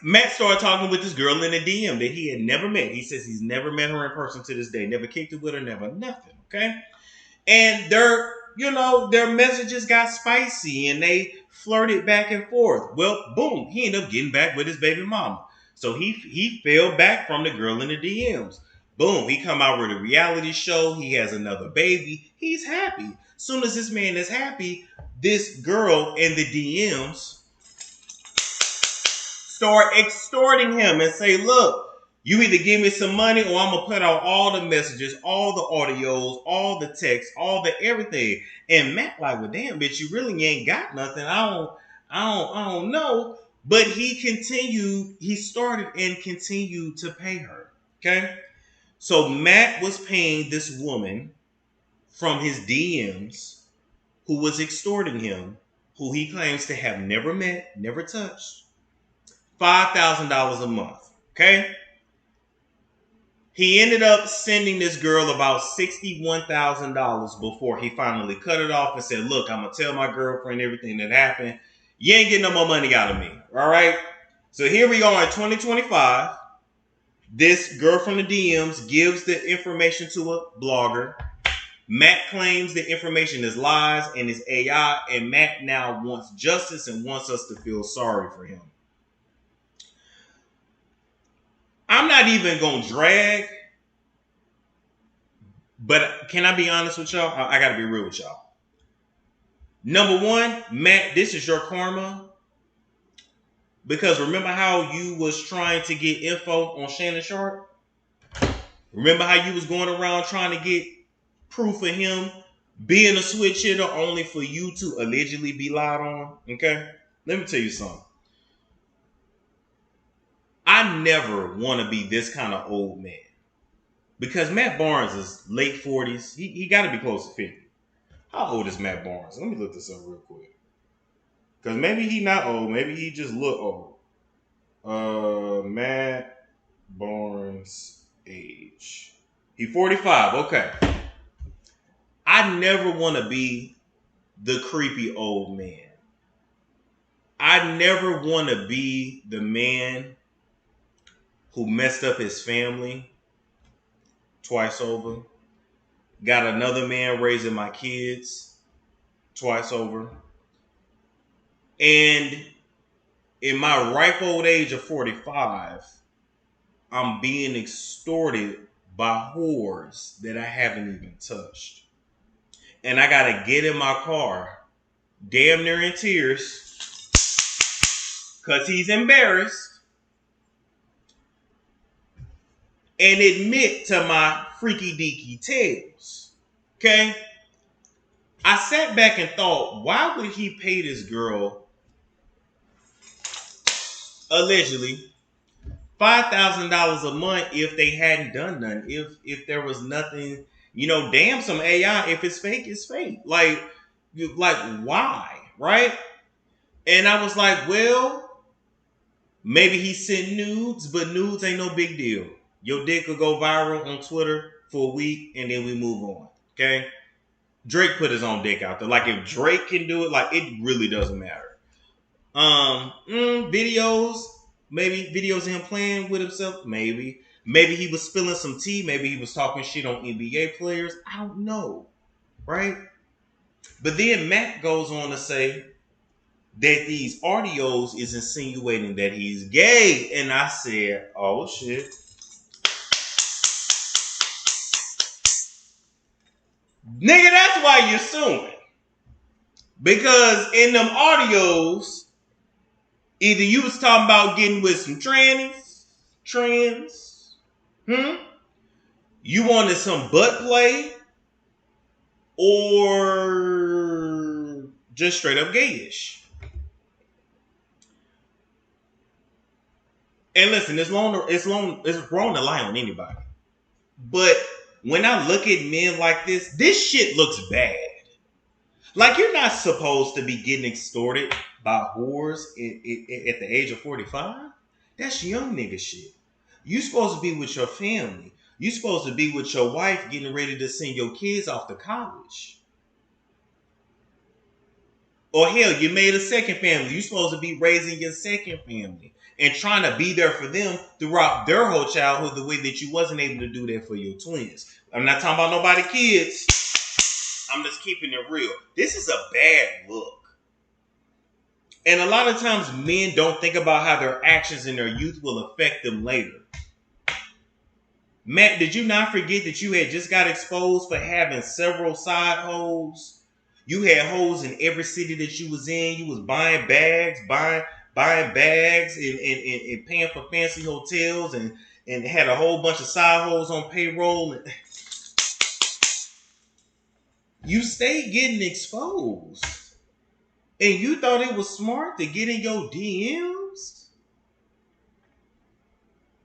Matt started talking with this girl in a DM that he had never met. He says he's never met her in person to this day, never kicked it with her, never nothing, okay? And their messages got spicy and they flirted back and forth. Well, boom, he ended up getting back with his baby mama. So he fell back from the girl in the DMs. Boom, he come out with a reality show. He has another baby. He's happy. Soon as this man is happy, this girl in the DMs start extorting him and say, look, you either give me some money or I'm going to put out all the messages, all the audios, all the texts, all the everything. And Matt like, well, damn, bitch, you really ain't got nothing. I don't know. But he started and continued to pay her. Okay? So Matt was paying this woman from his DMs who was extorting him, who he claims to have never met, never touched, $5,000 a month. Okay? He ended up sending this girl about $61,000 before he finally cut it off and said, look, I'm going to tell my girlfriend everything that happened. You ain't getting no more money out of me. All right? So here we are in 2025. This girl from the DMs gives the information to a blogger. Matt claims the information is lies and is AI. And Matt now wants justice and wants us to feel sorry for him. I'm not even going to drag. But can I be honest with y'all? I got to be real with y'all. Number one, Matt, this is your karma. Because remember how you was trying to get info on Shannon Sharp? Remember how you was going around trying to get proof of him being a switch hitter only for you to allegedly be lied on? Okay? Let me tell you something. I never want to be this kind of old man. Because Matt Barnes is late 40s. He got to be close to 50. How old is Matt Barnes? Let me look this up real quick. Because maybe he not old. Maybe he just look old. Matt Barnes age. He 45. Okay. I never want to be the creepy old man. I never want to be the man who messed up his family twice over. Got another man raising my kids twice over. And in my ripe old age of 45, I'm being extorted by whores that I haven't even touched. And I got to get in my car, damn near in tears, because he's embarrassed, and admit to my freaky deaky tales. Okay? I sat back and thought, why would he pay this girl, allegedly, $5,000 a month if they hadn't done nothing? If there was nothing, damn some AI. If it's fake, it's fake. Like why? Right? And I was like, well, maybe he sent nudes, but nudes ain't no big deal. Your dick could go viral on Twitter for a week and then we move on. Okay? Drake put his own dick out there. Like if Drake can do it, like it really doesn't matter. Videos. Maybe videos of him playing with himself. Maybe. Maybe he was spilling some tea. Maybe he was talking shit on NBA players. I don't know. Right? But then Matt goes on to say that these audios is insinuating that he's gay. And I said, oh shit. Nigga, that's why you're suing. Because in them audios, either you was talking about getting with some trans, you wanted some butt play, or just straight up gayish. And listen, it's wrong to lie on anybody. But when I look at men like this shit looks bad. Like, you're not supposed to be getting extorted by whores at the age of 45. That's young nigga shit. You supposed to be with your family. You supposed to be with your wife getting ready to send your kids off to college. Or hell, you made a second family. You supposed to be raising your second family and trying to be there for them throughout their whole childhood the way that you wasn't able to do that for your twins. I'm not talking about nobody kids. I'm just keeping it real. This is a bad look. And a lot of times men don't think about how their actions in their youth will affect them later. Matt, did you not forget that you had just got exposed for having several side hoes? You had hoes in every city that you was in. You was buying bags, buying bags and paying for fancy hotels and had a whole bunch of side hoes on payroll. You stayed getting exposed. And you thought it was smart to get in your DMs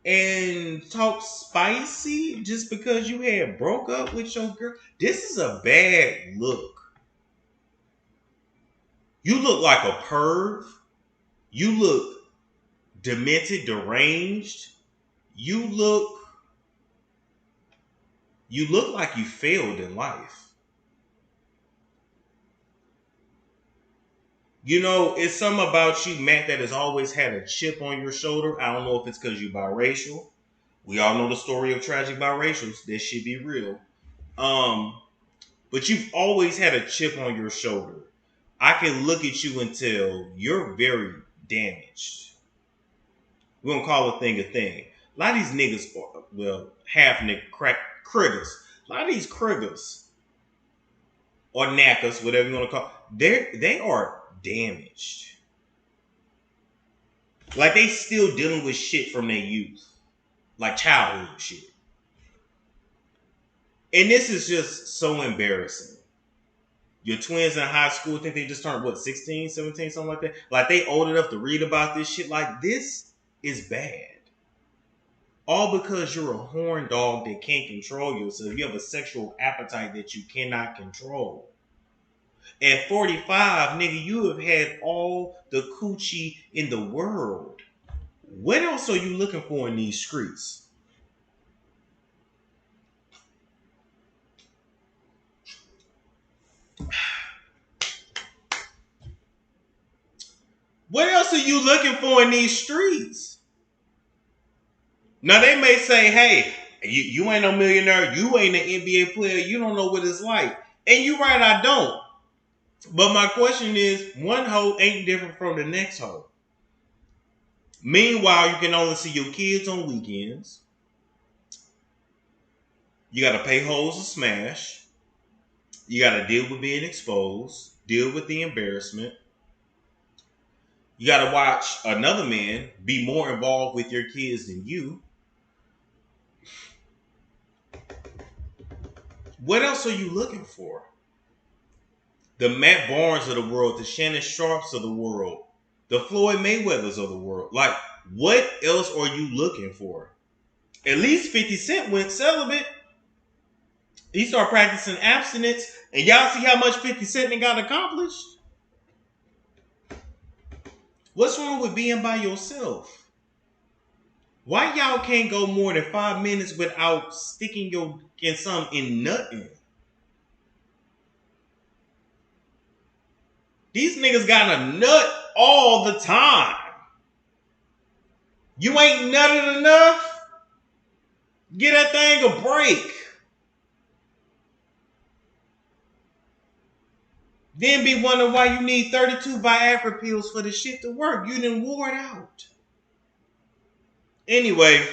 and talk spicy just because you had broke up with your girl? This is a bad look. You look like a perv. You look demented, deranged. You look like you failed in life. You know, it's something about you, Matt, that has always had a chip on your shoulder. I don't know if it's because you're biracial. We all know the story of tragic biracials. That should be real. But you've always had a chip on your shoulder. I can look at you and tell you're very damaged. We don't call a thing a thing. A lot of these niggas, well, half nigga criggers. A lot of these criggers or knackers, whatever you want to call, they are damaged. Like, they still dealing with shit from their youth. Like childhood shit. And this is just so embarrassing. Your twins in high school, I think they just turned, 16, 17, something like that? Like, they old enough to read about this shit. Like, this is bad. All because you're a horn dog that can't control yourself. You have a sexual appetite that you cannot control. At 45, nigga, you have had all the coochie in the world. What else are you looking for in these streets? What else are you looking for in these streets? Now, they may say, hey, you ain't no millionaire. You ain't an NBA player. You don't know what it's like. And you're right, I don't. But my question is, one hoe ain't different from the next hoe. Meanwhile, you can only see your kids on weekends. You got to pay hoes to smash. You got to deal with being exposed. Deal with the embarrassment. You got to watch another man be more involved with your kids than you. What else are you looking for? The Matt Barnes of the world, the Shannon Sharps of the world, the Floyd Mayweathers of the world. Like, what else are you looking for? At least 50 Cent went celibate. He started practicing abstinence. And y'all see how much 50 Cent got accomplished? What's wrong with being by yourself? Why y'all can't go more than 5 minutes without sticking your something in nothing? These niggas got a nut all the time. You ain't nutted enough? Get that thing a break. Then be wondering why you need 32 Viagra pills for the shit to work. You done wore it out. Anyway,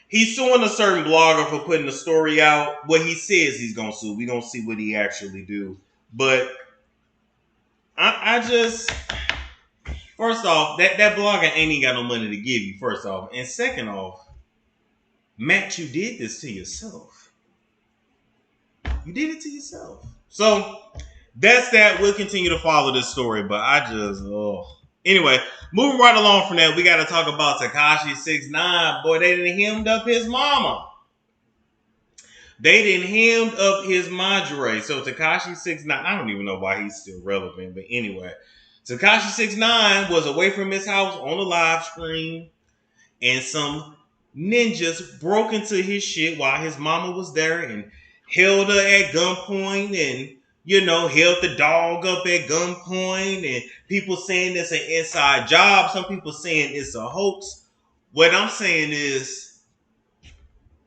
he's suing a certain blogger for putting the story out. What he says he's going to sue. We don't see what he actually do. But I just... First off, that blogger ain't even got no money to give you, first off. And second off, Matt, you did this to yourself. You did it to yourself. So... That's that. We'll continue to follow this story, but I just, Anyway, moving right along from that, we got to talk about TEKASHI69. Boy, they done hemmed up his mama. They done hemmed up his madre. So TEKASHI69, I don't even know why he's still relevant, but anyway. TEKASHI69 was away from his house on a live stream, and some ninjas broke into his shit while his mama was there and held her at gunpoint and held the dog up at gunpoint, and people saying it's an inside job. Some people saying it's a hoax. What I'm saying is,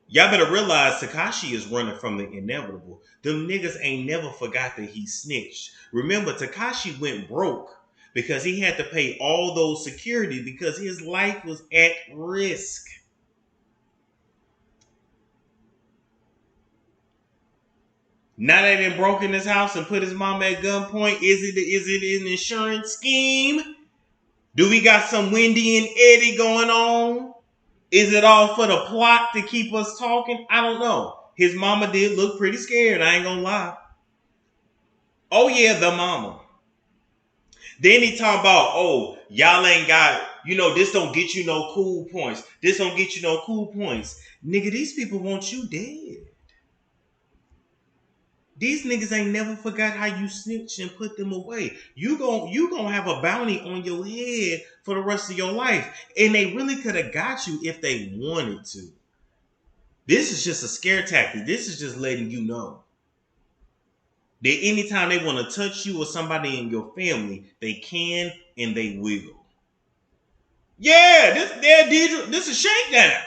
y'all better realize TEKASHI is running from the inevitable. Them niggas ain't never forgot that he snitched. Remember, TEKASHI went broke because he had to pay all those security because his life was at risk. Now they done broke in his house and put his mama at gunpoint. Is it an insurance scheme? Do we got some Wendy and Eddie going on? Is it all for the plot to keep us talking? I don't know. His mama did look pretty scared, I ain't gonna lie. Oh yeah, the mama. Then he talking about, y'all ain't got, this don't get you no cool points. This don't get you no cool points. Nigga, these people want you dead. These niggas ain't never forgot how you snitched and put them away. You gon' have a bounty on your head for the rest of your life. And they really could have got you if they wanted to. This is just a scare tactic. This is just letting you know that anytime they want to touch you or somebody in your family, they can and they will. Yeah, this is shakedown.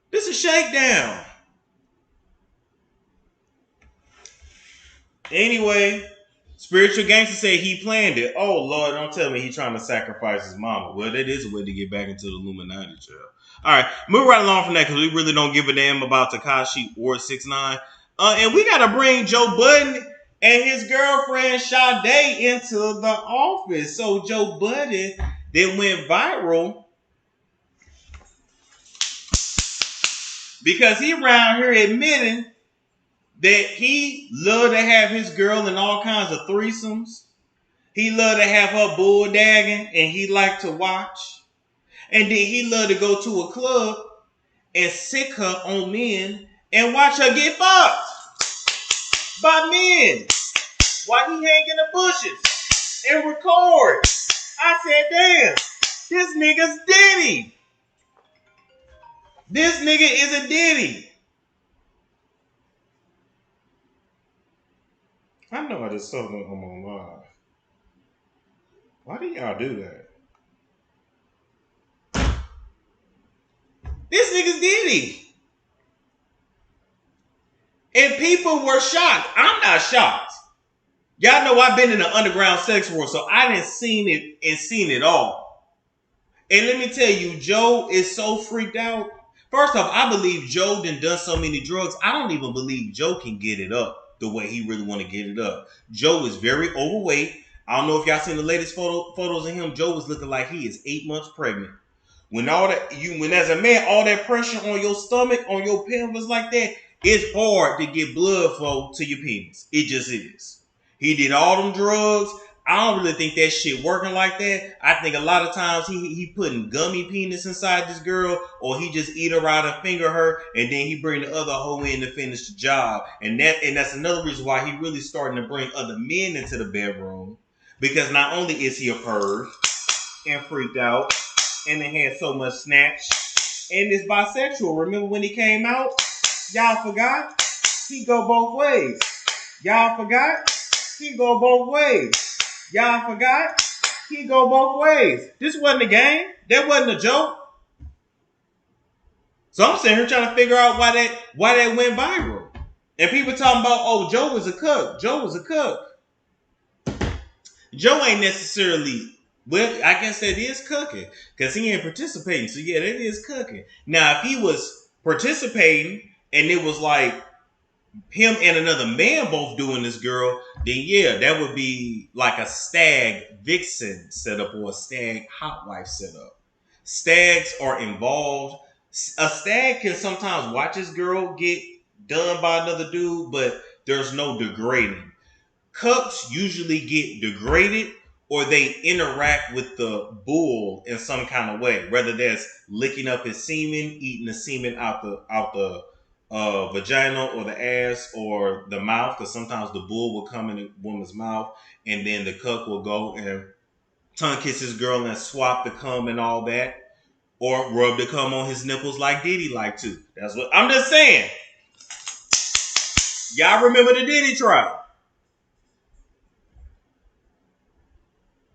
This is shakedown. Anyway, Spiritual Gangster said he planned it. Oh, Lord, don't tell me he trying to sacrifice his mama. Well, that is a way to get back into the Illuminati jail. All right, move right along from that because we really don't give a damn about TEKASHI or 6ix9ine. And we got to bring Joe Budden and his girlfriend Sade into the office. So Joe Budden then went viral because he around here admitting that he loved to have his girl in all kinds of threesomes. He loved to have her bulldagging and he liked to watch. And then he loved to go to a club and sick her on men and watch her get fucked by men while he hang in the bushes and record. I said, damn, this nigga's Diddy. This nigga is a Diddy. I know I just saw them on live. Why do y'all do that? This nigga's Diddy. And people were shocked. I'm not shocked. Y'all know I've been in the underground sex world, so I done seen it and seen it all. And let me tell you, Joe is so freaked out. First off, I believe Joe done so many drugs. I don't even believe Joe can get it up the way he really want to get it up. Joe is very overweight. I don't know if y'all seen the latest photos of him. Joe was looking like he is 8 months pregnant. When as a man, all that pressure on your stomach, on your pelvis like that, it's hard to get blood flow to your penis. It just is. He did all them drugs. I don't really think that shit working like that. I think a lot of times he putting gummy penis inside this girl, or he just eat her out and finger her, and then he bring the other hoe in to finish the job. And that's another reason why he really starting to bring other men into the bedroom, because not only is he a perv and freaked out, and then had so much snatch, and is bisexual. Remember when he came out? Y'all forgot? He go both ways. Y'all forgot? He go both ways. Y'all forgot? He go both ways. This wasn't a game. That wasn't a joke. So I'm sitting here trying to figure out why that went viral. And people talking about, oh, Joe was a cook. Joe was a cook. Joe ain't necessarily, well, I guess that is cooking. Because he ain't participating. So yeah, that is cooking. Now, if he was participating and it was like him and another man both doing this girl, then yeah, that would be like a stag vixen setup or a stag hot wife setup. Stags are involved. A stag can sometimes watch his girl get done by another dude, but there's no degrading. Cucks usually get degraded or they interact with the bull in some kind of way, whether that's licking up his semen, eating the semen out the vagina or the ass or the mouth, because sometimes the bull will come in a woman's mouth and then the cuck will go and tongue kiss his girl and swap the cum and all that, or rub the cum on his nipples like Diddy like to. That's what I'm just saying. Y'all remember the Diddy trial?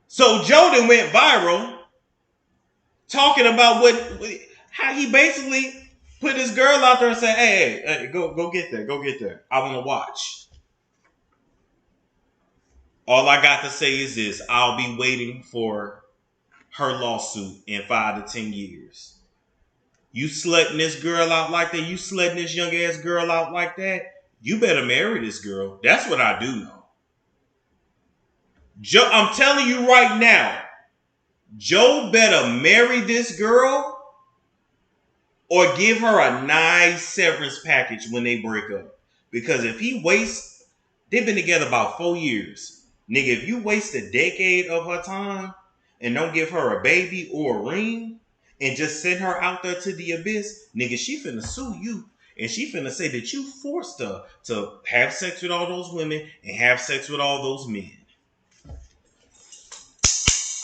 So Joe then went viral talking about how he basically put his girl out there and said, hey, go get there. I want to watch. All I got to say is this: I'll be waiting for her lawsuit in 5 to 10 years. You slutting this girl out like that, you slutting this young ass girl out like that, you better marry this girl. That's what I do know. Joe, I'm telling you right now, Joe better marry this girl or give her a nice severance package when they break up. Because if he wastes, they've been together about 4 years. Nigga, if you waste a decade of her time and don't give her a baby or a ring and just send her out there to the abyss, nigga, she finna sue you. And she finna say that you forced her to have sex with all those women and have sex with all those men.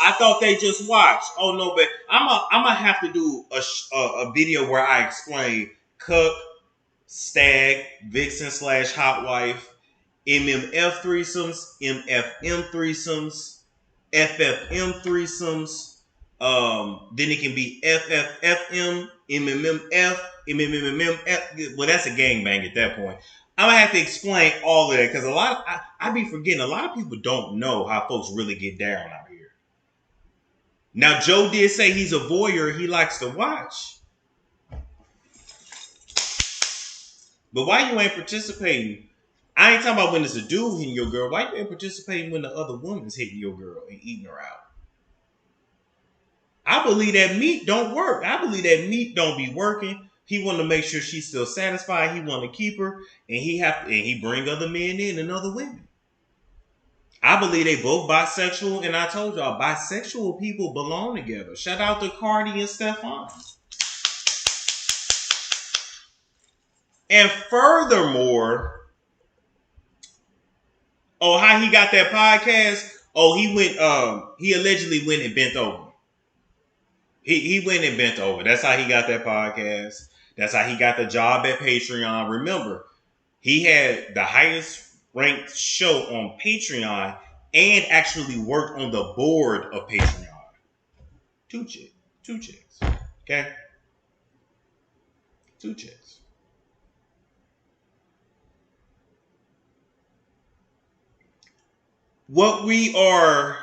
I thought they just watched. Oh no, but I'm gonna have to do a video where I explain cuck, stag, vixen / hot wife, MMF threesomes, MFM threesomes, FFM threesomes. Then it can be FFFM, MMMF, MMMF. Well, that's a gangbang at that point. I'm gonna have to explain all of that because I be forgetting. A lot of people don't know how folks really get down out here. Now, Joe did say he's a voyeur. He likes to watch. But why you ain't participating? I ain't talking about when it's a dude hitting your girl. Why you ain't participating when the other woman's hitting your girl and eating her out? I believe that meat don't work. I believe that meat don't be working. He want to make sure she's still satisfied. He want to keep her. And he bring other men in and other women. I believe they both bisexual, and I told y'all, bisexual people belong together. Shout out to Cardi and Stefan. And furthermore, how he got that podcast? He allegedly went and bent over. He went and bent over. That's how he got that podcast. That's how he got the job at Patreon. Remember, he had the highest ranked show on Patreon and actually worked on the board of Patreon. Two chicks. Okay? 2 chicks. What we are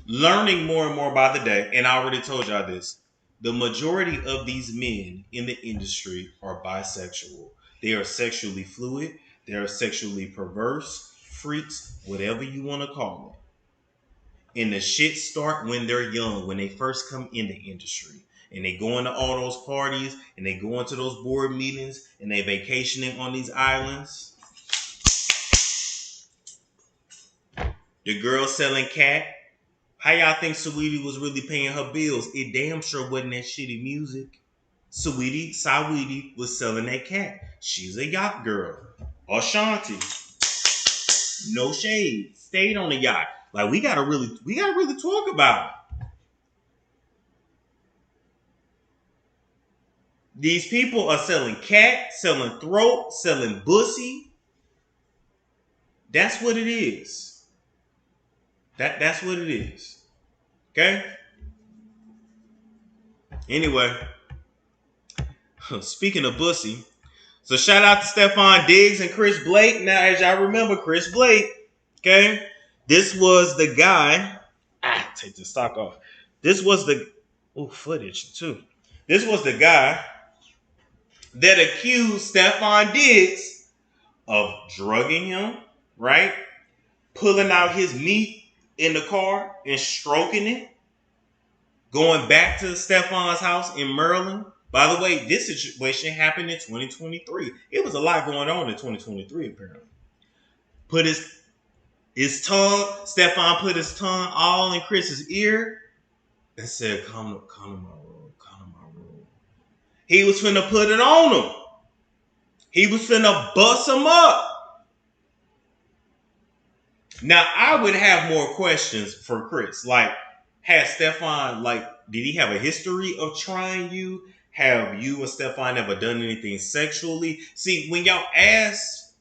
learning more and more by the day, and I already told y'all this, the majority of these men in the industry are bisexual. They are sexually fluid. They are sexually perverse, freaks, whatever you want to call it. And the shit start when they're young, when they first come in the industry. And they go into all those parties, and they go into those board meetings, and they vacationing on these islands. The girl selling cat. How y'all think Saweetie was really paying her bills? It damn sure wasn't that shitty music. Saweetie was selling that cat. She's a yacht girl. Ashanti. No shade. Stayed on the yacht. Like we gotta really talk about it. These people are selling cat, selling throat, selling bussy. That's what it is. That's what it is. Okay? Anyway, speaking of bussy, so shout out to Stephon Diggs and Chris Blake. Now, as y'all remember, Chris Blake, okay? This was the guy. Take the stock off. This was the footage too. This was the guy that accused Stephon Diggs of drugging him, right? Pulling out his meat in the car and stroking it. Going back to Stephon's house in Maryland. By the way, this situation happened in 2023. It was a lot going on in 2023, apparently. Put his tongue, Stephon put his tongue all in Chris's ear and said, come to my room. He was finna put it on him. He was finna bust him up. Now, I would have more questions for Chris. Like, had Stephon, did he have a history of trying you? Have you and Stephon ever done anything sexually? See, when y'all ask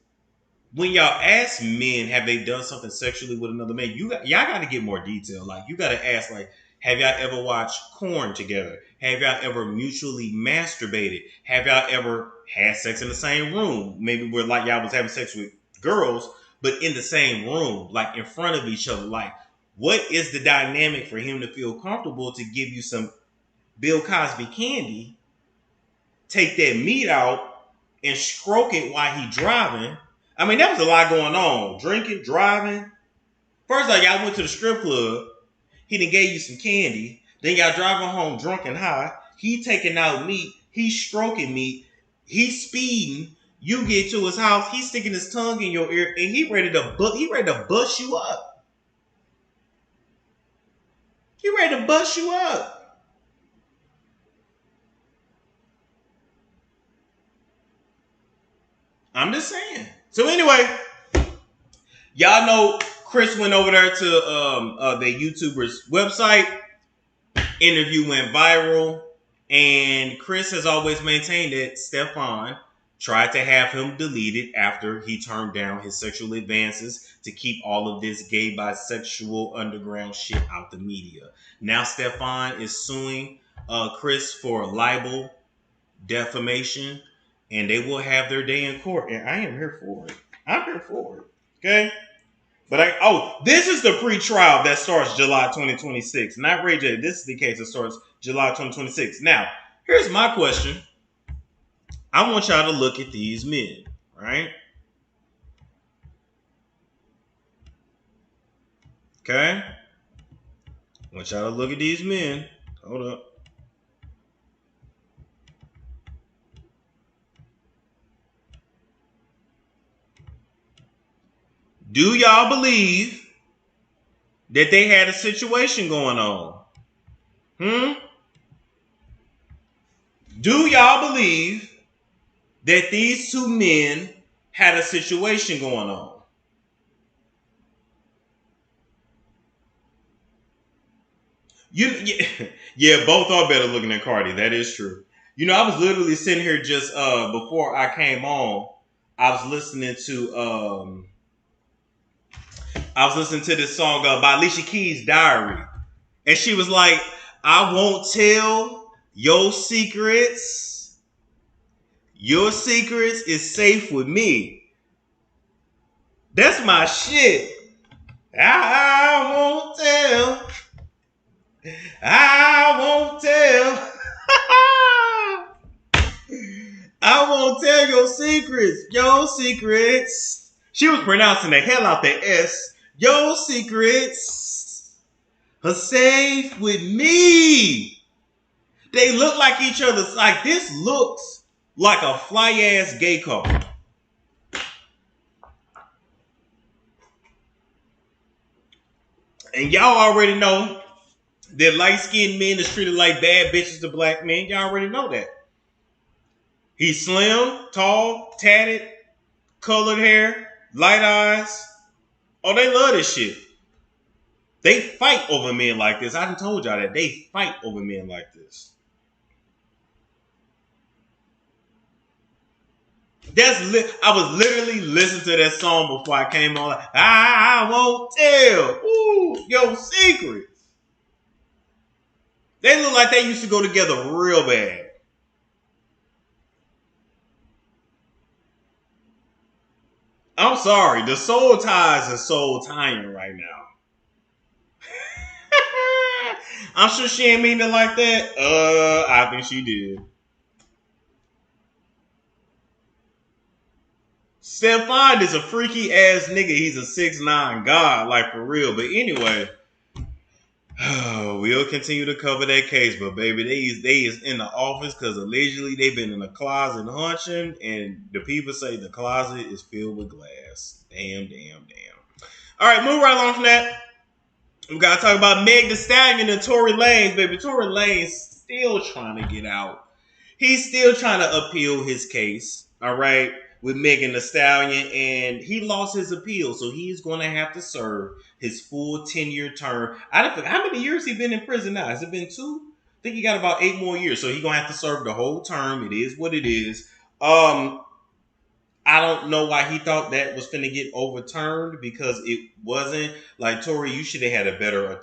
men, have they done something sexually with another man? Y'all got to get more detail. Like, you got to ask, have y'all ever watched porn together? Have y'all ever mutually masturbated? Have y'all ever had sex in the same room? Maybe where y'all was having sex with girls, but in the same room, in front of each other. What is the dynamic for him to feel comfortable to give you some Bill Cosby candy, take that meat out, and stroke it while he driving? I mean, that was a lot going on. Drinking, driving. First of all, y'all went to the strip club. He done gave you some candy. Then y'all driving home drunk and high. He taking out meat. He's stroking meat. He's speeding. You get to his house. He's sticking his tongue in your ear, and he ready to bust you up. He ready to bust you up. I'm just saying. So anyway, y'all know Chris went over there to the YouTuber's website. Interview went viral. And Chris has always maintained that Stephon tried to have him deleted after he turned down his sexual advances to keep all of this gay bisexual underground shit out the media. Now Stephon is suing Chris for libel, defamation, and they will have their day in court. And I am here for it. I'm here for it. Okay? But this is the pre-trial that starts July 2026. Not Ray J. This is the case that starts July 2026. Now, here's my question. I want y'all to look at these men, right? Okay? I want y'all to look at these men. Hold up. Do y'all believe that they had a situation going on? Do y'all believe that these two men had a situation going on? Yeah, both are better looking than Cardi. That is true. I was literally sitting here just before I came on. I was listening to this song by Alicia Keys' Diary. And she was like, I won't tell your secrets. Your secrets is safe with me. That's my shit. I won't tell. I won't tell. I won't tell your secrets. Your secrets. She was pronouncing the hell out the S. Your secrets are safe with me. They look like each other. This looks like a fly ass gay couple. And y'all already know that light skinned men is treated like bad bitches to black men. Y'all already know that. He's slim, tall, tatted, colored hair, light eyes. Oh, they love this shit. They fight over men like this. I done told y'all that. They fight over men like this. I was literally listening to that song before I came on. Like, I won't tell. Ooh, your secrets. They look like they used to go together real bad. I'm sorry. The soul ties are soul tying right now. I'm sure she ain't mean it like that. I think she did. Stefan is a freaky ass nigga. He's a 6'9" god, like for real. But anyway, we'll continue to cover that case. But baby, they is in the office because allegedly they've been in the closet hunching, and the people say the closet is filled with glass. Damn. All right, move right along from that. We gotta talk about Meg Thee Stallion and Tory Lanez, baby. Tory Lanez still trying to get out. He's still trying to appeal his case, all right, with Megan Thee Stallion, and he lost his appeal, so he's going to have to serve his full 10-year term. I don't know how many years he been in prison now. Has it been 2? I think he got about 8 more years, so he's going to have to serve the whole term. It is what it is. I don't know why he thought that was finna get overturned because it wasn't. Like, Tory, you should have had a better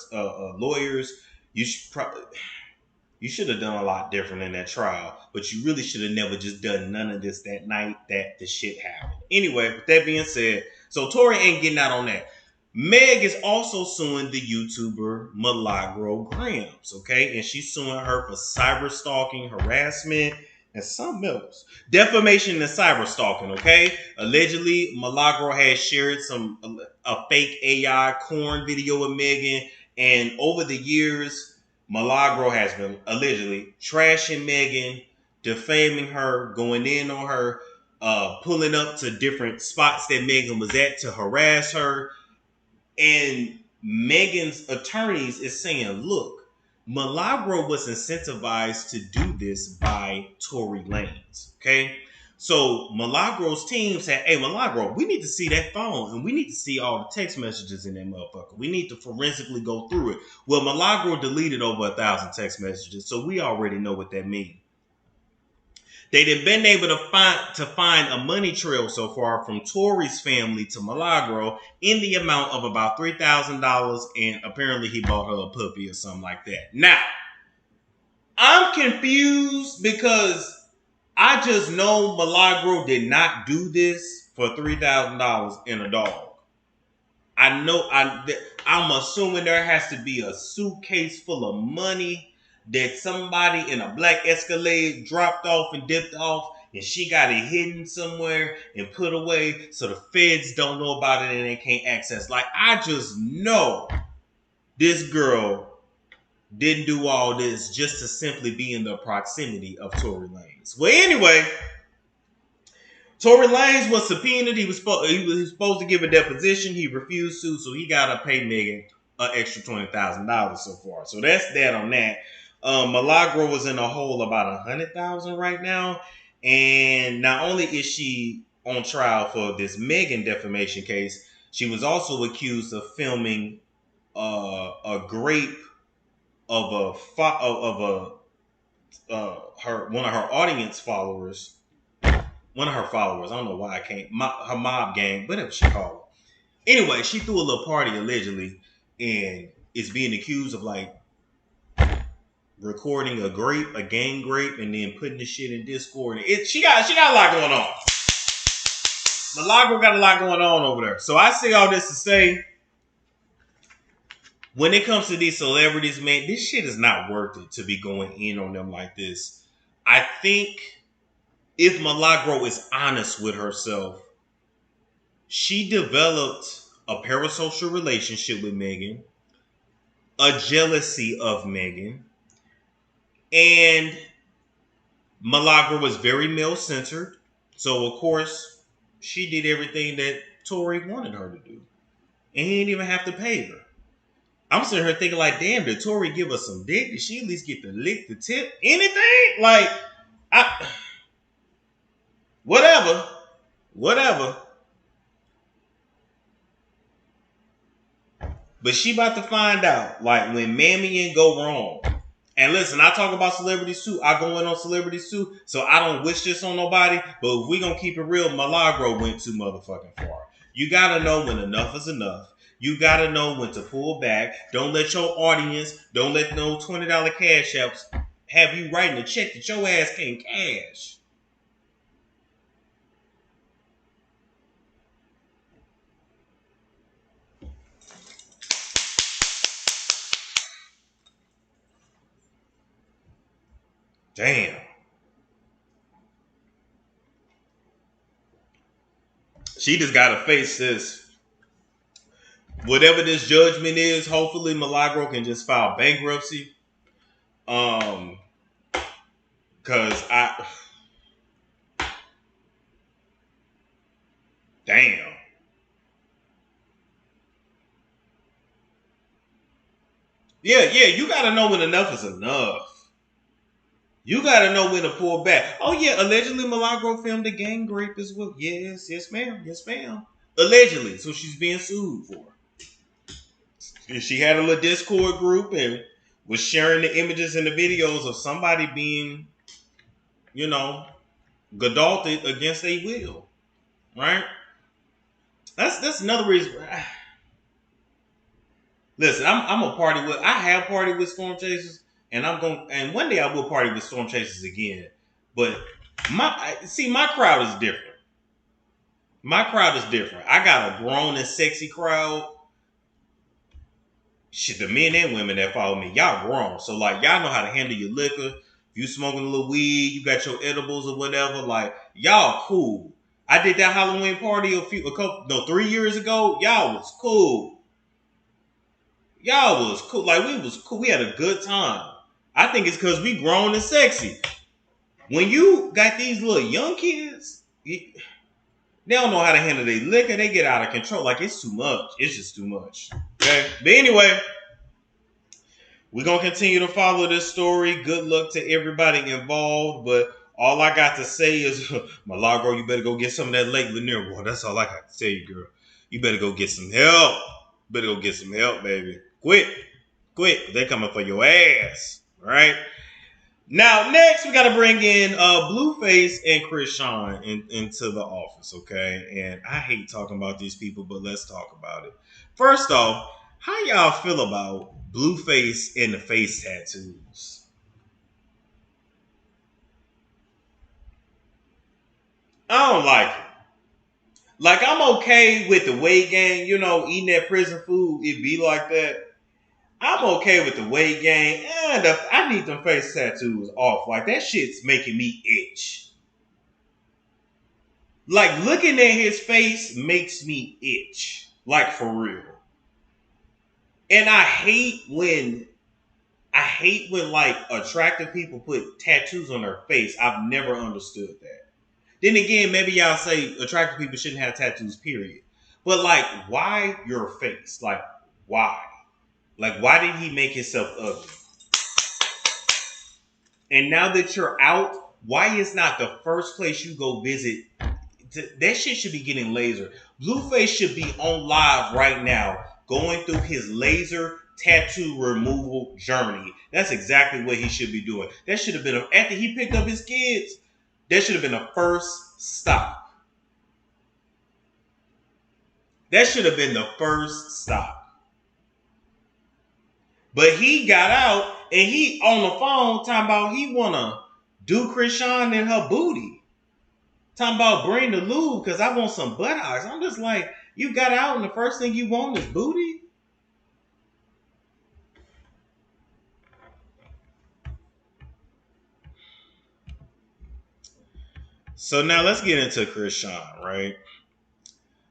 lawyers. You should have done a lot different in that trial, but you really should have never just done none of this that night that the shit happened. Anyway, with that being said, so Tory ain't getting out on that. Meg is also suing the YouTuber Milagro Grams, okay? And she's suing her for cyber stalking, harassment, and something else. Defamation and cyber stalking, okay? Allegedly, Milagro has shared a fake AI corn video with Megan, and over the years, Milagro has been allegedly trashing Megan, defaming her, going in on her, pulling up to different spots that Megan was at to harass her. And Megan's attorneys is saying, look, Milagro was incentivized to do this by Tory Lanez, okay? So Milagro's team said, hey, Milagro, we need to see that phone and we need to see all the text messages in that motherfucker. We need to forensically go through it. Well, Milagro deleted over 1,000 text messages, so we already know what that means. They've been able to find a money trail so far from Tory's family to Milagro in the amount of about $3,000, and apparently he bought her a puppy or something like that. Now, I'm confused because I just know Milagro did not do this for $3,000 in a dog. I'm assuming there has to be a suitcase full of money that somebody in a black Escalade dropped off and dipped off, and she got it hidden somewhere and put away so the feds don't know about it and they can't access. Like, I just know this girl didn't do all this just to simply be in the proximity of Tory Lanez. Well, anyway, Tory Lanez was subpoenaed. He was supposed to give a deposition. He refused to, so he got to pay Megan an extra $20,000 so far. So that's that on that. Milagro was in a hole about $100,000 right now, and not only is she on trial for this Megan defamation case, she was also accused of filming a grape of one of her audience followers, one of her followers. I don't know why I can't. Her mob gang, whatever she called it. Anyway, she threw a little party allegedly, and is being accused of like recording a gang grape, and then putting the shit in Discord. She got a lot going on. Milagro got a lot going on over there. So I say all this to say, when it comes to these celebrities, man, this shit is not worth it to be going in on them like this. I think if Milagro is honest with herself, she developed a parasocial relationship with Megan, a jealousy of Megan, and Milagro was very male-centered. So, of course, she did everything that Tory wanted her to do. And he didn't even have to pay her. I'm sitting here thinking like, damn, did Tory give us some dick? Did she at least get the lick, the tip, anything? Like, whatever. But she about to find out, like, when Mammy and go wrong, And listen, I talk about celebrities too. I go in on celebrities too. So I don't wish this on nobody. But if we gonna keep it real, Milagro went too motherfucking far. You gotta know when enough is enough. You gotta know when to pull back. Don't let your audience, don't let no $20 cash apps have you writing a check that your ass can't cash. Damn. She just gotta face this. Whatever this judgment is, hopefully Milagro can just file bankruptcy. Cause damn. Yeah, you gotta know when enough is enough. You gotta know when to pull back. Oh yeah, allegedly Milagro filmed a gang rape as well. Yes, ma'am. Allegedly, so she's being sued for. And she had a little Discord group and was sharing the images and the videos of somebody being, gadolted against their will. Right? That's another reason. Listen, I'm a party with. I have partied with storm chasers, and and one day I will party with storm chasers again. But my crowd is different. My crowd is different. I got a grown and sexy crowd. Shit, the men and women that follow me, y'all grown. So like y'all know how to handle your liquor. If you smoking a little weed, you got your edibles or whatever, like y'all cool. I did that Halloween party 3 years ago. Y'all was cool. Y'all was cool. Like we was cool. We had a good time. I think it's because we grown and sexy. When you got these little young kids, they don't know how to handle their liquor. They get out of control. Like it's too much. It's just too much. Okay. But anyway, we're going to continue to follow this story. Good luck to everybody involved. But all I got to say is, Milagro, you better go get some of that Lake Lanier, boy. That's all I got to tell you, girl. You better go get some help. Better go get some help, baby. Quick. They're coming for your ass. All right. Now, next, we got to bring in Blueface and Chrisean into the office, okay? And I hate talking about these people, but let's talk about it. First off, how y'all feel about Blueface and the face tattoos? I don't like it. Like, I'm okay with the weight gain, eating that prison food, it be like that. I'm okay with the weight gain, and I need them face tattoos off. Like, that shit's making me itch. Like, looking at his face makes me itch. Like, for real. And I hate when like attractive people put tattoos on their face. I've never understood that. Then again, maybe y'all say attractive people shouldn't have tattoos, period. But like, why your face? Like, why? Like, why did he make himself ugly? And now that you're out, why is not the first place you go visit? That shit should be getting laser. Blueface should be on live right now, going through his laser tattoo removal journey. That's exactly what he should be doing. That should have been, after he picked up his kids, that should have been a first stop. That should have been the first stop. But he got out and he on the phone talking about he want to do Chrisean and her booty. Talking about bring the lube because I want some buttocks. I'm just like, you got out and the first thing you want is booty? So now let's get into Chrisean, right?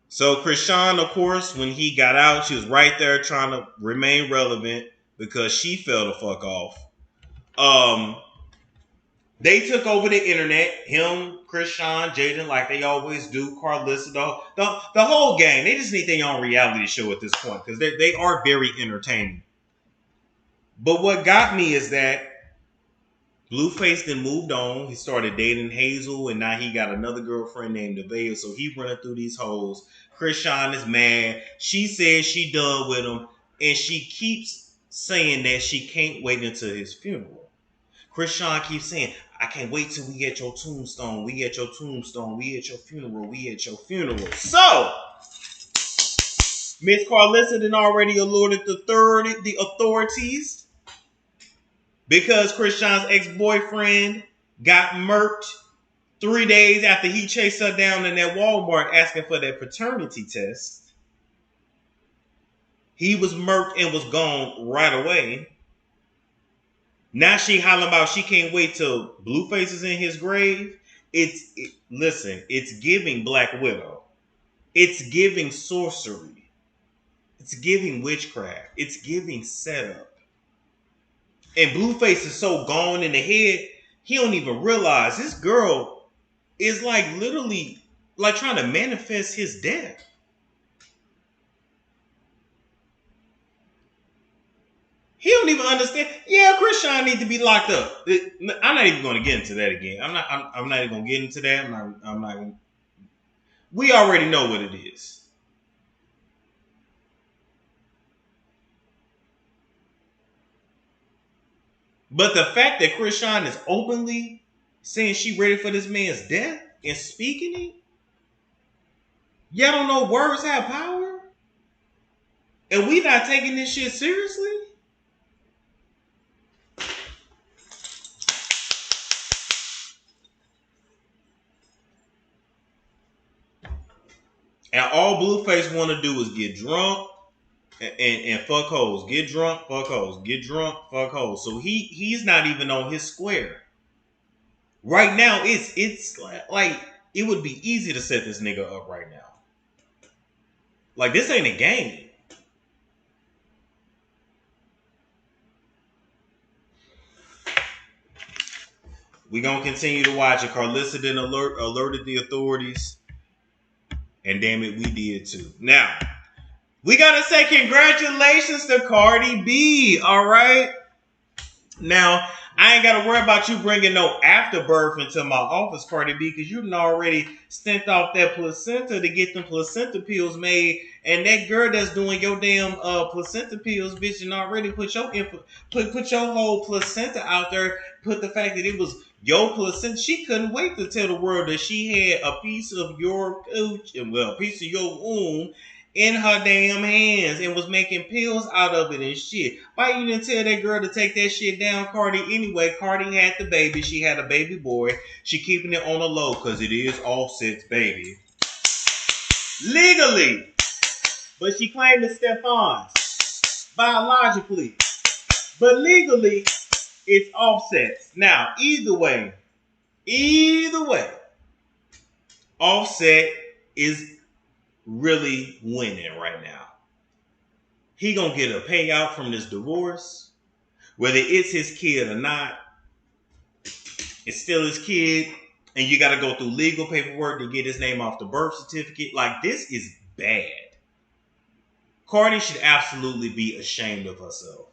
So Chrisean, of course, when he got out, she was right there trying to remain relevant because she fell the fuck off. They took over the internet. Him, Chrisean, Jaden, like they always do. Carlissa, the whole gang. They just need their own reality show at this point because they are very entertaining. But what got me is that Blueface then moved on. He started dating Hazel, and now he got another girlfriend named Nevaeh. So he running through these hoes. Chrisean is mad. She says she done with him, and she keeps saying that she can't wait until his funeral. Chrisean keeps saying, I can't wait till we at your tombstone. We at your tombstone. We at your funeral. We at your funeral. So, Miss Carlissa done already alerted the authorities because Chrisean's ex-boyfriend got murked 3 days after he chased her down in that Walmart asking for that paternity test. He was murked and was gone right away. Now she hollering about she can't wait till Blueface is in his grave. Listen, it's giving Black Widow. It's giving sorcery. It's giving witchcraft. It's giving setup. And Blueface is so gone in the head, he don't even realize this girl is like literally like trying to manifest his death. He don't even understand. Yeah, Chrisean need to be locked up. I'm not even going to get into that again. I'm not even going to get into that. I'm not. We already know what it is. But the fact that Chrisean is openly saying she ready for this man's death and speaking it, y'all don't know words have power, and we not taking this shit seriously. And all Blueface want to do is get drunk and fuck hoes. Get drunk, fuck hoes. Get drunk, fuck hoes. So he's not even on his square. Right now, it's like it would be easy to set this nigga up right now. Like, this ain't a game. We gonna continue to watch it. Carlissa didn't alerted the authorities. And damn it, we did too. Now, we gotta say congratulations to Cardi B, all right? Now, I ain't gotta worry about you bringing no afterbirth into my office, Cardi B, because you done already sent off that placenta to get them placenta pills made, and that girl that's doing your damn placenta pills, bitch, and already put your whole placenta out there. Put the fact that it was your placenta. She couldn't wait to tell the world that she had a piece of your cooch, well, a piece of your womb in her damn hands and was making pills out of it and shit. Why you didn't tell that girl to take that shit down, Cardi? Anyway, Cardi had the baby. She had a baby boy. She keeping it on the low because it is Offset's baby. Legally. But she claimed it's Stefan's. Biologically. But legally, it's Offset's. Now, either way, Offset is really winning right now. He gonna get a payout from this divorce. Whether it's his kid or not, it's still his kid. And you gotta go through legal paperwork to get his name off the birth certificate. Like, this is bad. Cardi should absolutely be ashamed of herself.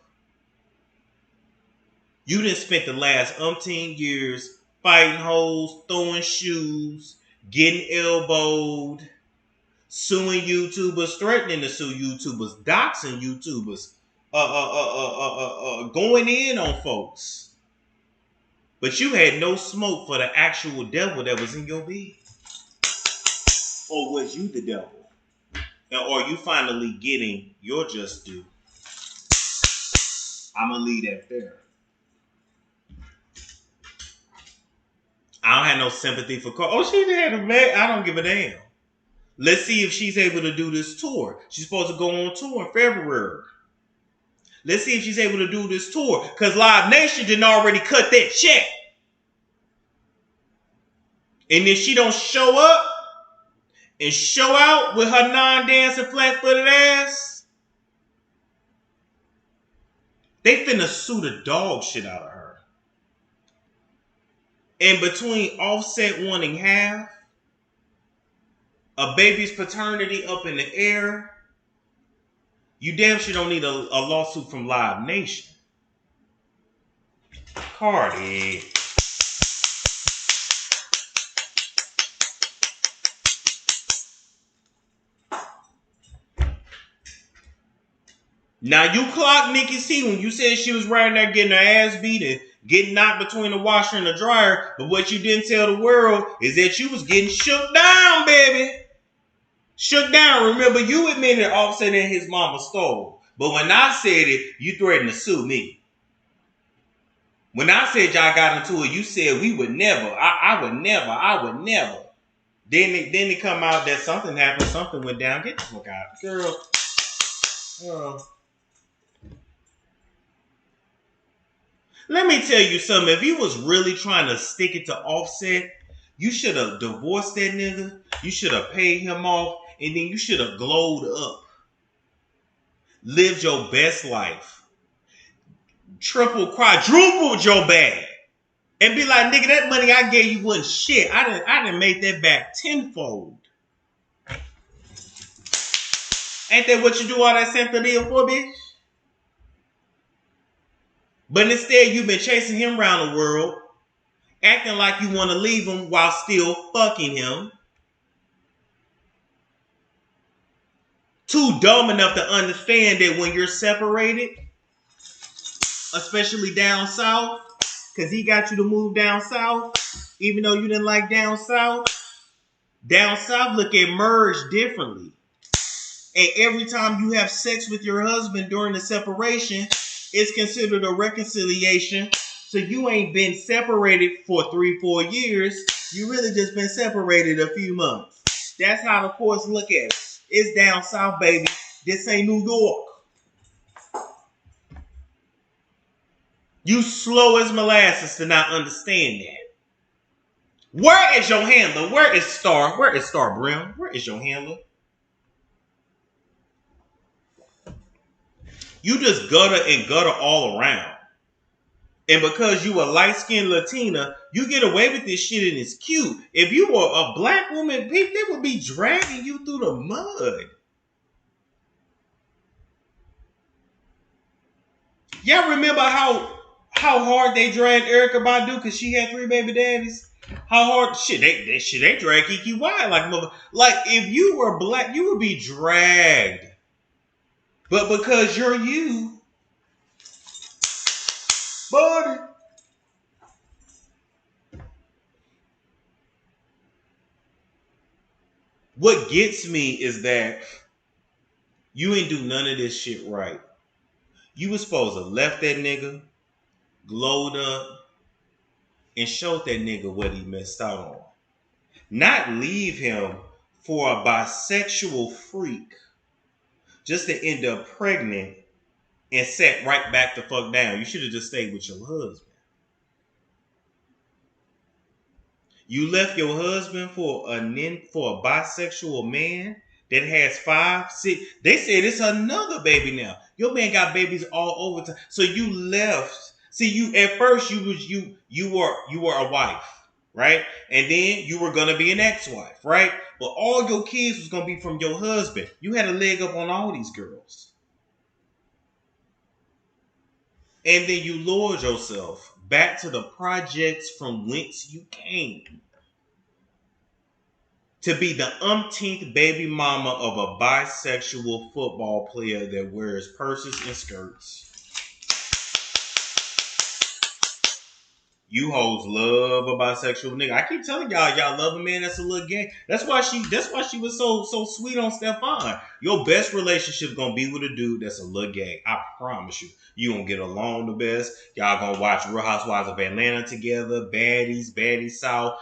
You done spent the last umpteen years fighting hoes, throwing shoes, getting elbowed, suing YouTubers, threatening to sue YouTubers, doxing YouTubers, going in on folks. But you had no smoke for the actual devil that was in your bed. Or was you the devil? Or are you finally getting your just due? I'm going to leave that there. I don't have no sympathy for Cardi. Oh, she had a man. I don't give a damn. Let's see if she's able to do this tour. She's supposed to go on tour in February. Let's see if she's able to do this tour. Because Live Nation didn't already cut that check. And if she don't show up and show out with her non-dancing flat-footed ass, they finna sue the dog shit out of her. And between Offset wanting half, a baby's paternity up in the air, you damn sure don't need a lawsuit from Live Nation. Cardi. Now you clocked Nikki C when you said she was right there getting her ass beat and getting knocked between the washer and the dryer. But what you didn't tell the world is that you was getting shook down, baby. Shook down. Remember, you admitted Offset and his mama stole. But when I said it, you threatened to sue me. When I said y'all got into it, you said we would never. I would never. Then it come out that something happened, something went down. Get the fuck out. Girl. Let me tell you something. If you was really trying to stick it to Offset, you should have divorced that nigga. You should have paid him off. And then you should have glowed up. Lived your best life. Quadrupled your bag. And be like, nigga, that money I gave you wasn't shit. I done made that back tenfold. Ain't that what you do all that Santeria for, bitch? But instead, you've been chasing him around the world, acting like you want to leave him while still fucking him. Too dumb enough to understand that when you're separated, especially down south, because he got you to move down south, even though you didn't like down south look at merge differently. And every time you have sex with your husband during the separation, it's considered a reconciliation. So you ain't been separated for 3-4 years. You really just been separated a few months. That's how the courts look at it. It's down south, baby. This ain't New York. You slow as molasses to not understand that. Where is your handler? Where is Star? Where is Star Brim? Where is your handler? You just gutter all around. And because you a light-skinned Latina, you get away with this shit and it's cute. If you were a black woman, they would be dragging you through the mud. Y'all remember how hard they dragged Erykah Badu because she had 3 baby daddies? How hard they drag Kiki Wyatt like mother. Like if you were black, you would be dragged. But because you're you, buddy. What gets me is that you ain't do none of this shit right. You was supposed to left that nigga, glowed up, and showed that nigga what he missed out on. Not leave him for a bisexual freak just to end up pregnant and sat right back the fuck down. You should have just stayed with your husband. You left your husband for a bisexual man that has 5, 6. They said it's another baby now. Your man got babies all over time. So you left. See, you at first you were a wife, right? And then you were gonna be an ex-wife, right? But all your kids was gonna be from your husband. You had a leg up on all these girls. And then you lured yourself back to the projects from whence you came to be the umpteenth baby mama of a bisexual football player that wears purses and skirts. You hoes love a bisexual nigga. I keep telling y'all love a man that's a little gay. That's why she was so sweet on Stefan. Your best relationship gonna be with a dude that's a little gay. I promise you. You gonna get along the best. Y'all gonna watch Real Housewives of Atlanta together. Baddies South.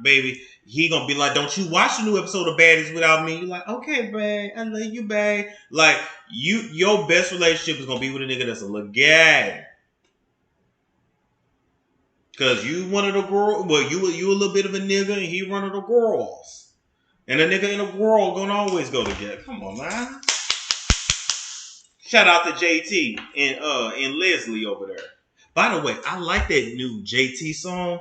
Baby. He gonna be like, don't you watch the new episode of Baddies without me? You're like, okay, babe. I love you, babe. Like, your best relationship is gonna be with a nigga that's a little gay. Cause you one of the girls, well, you a little bit of a nigga, and he one of the girls. And a nigga and a girl gonna always go together. Come on, man. Shout out to JT and Leslie over there. By the way, I like that new JT song,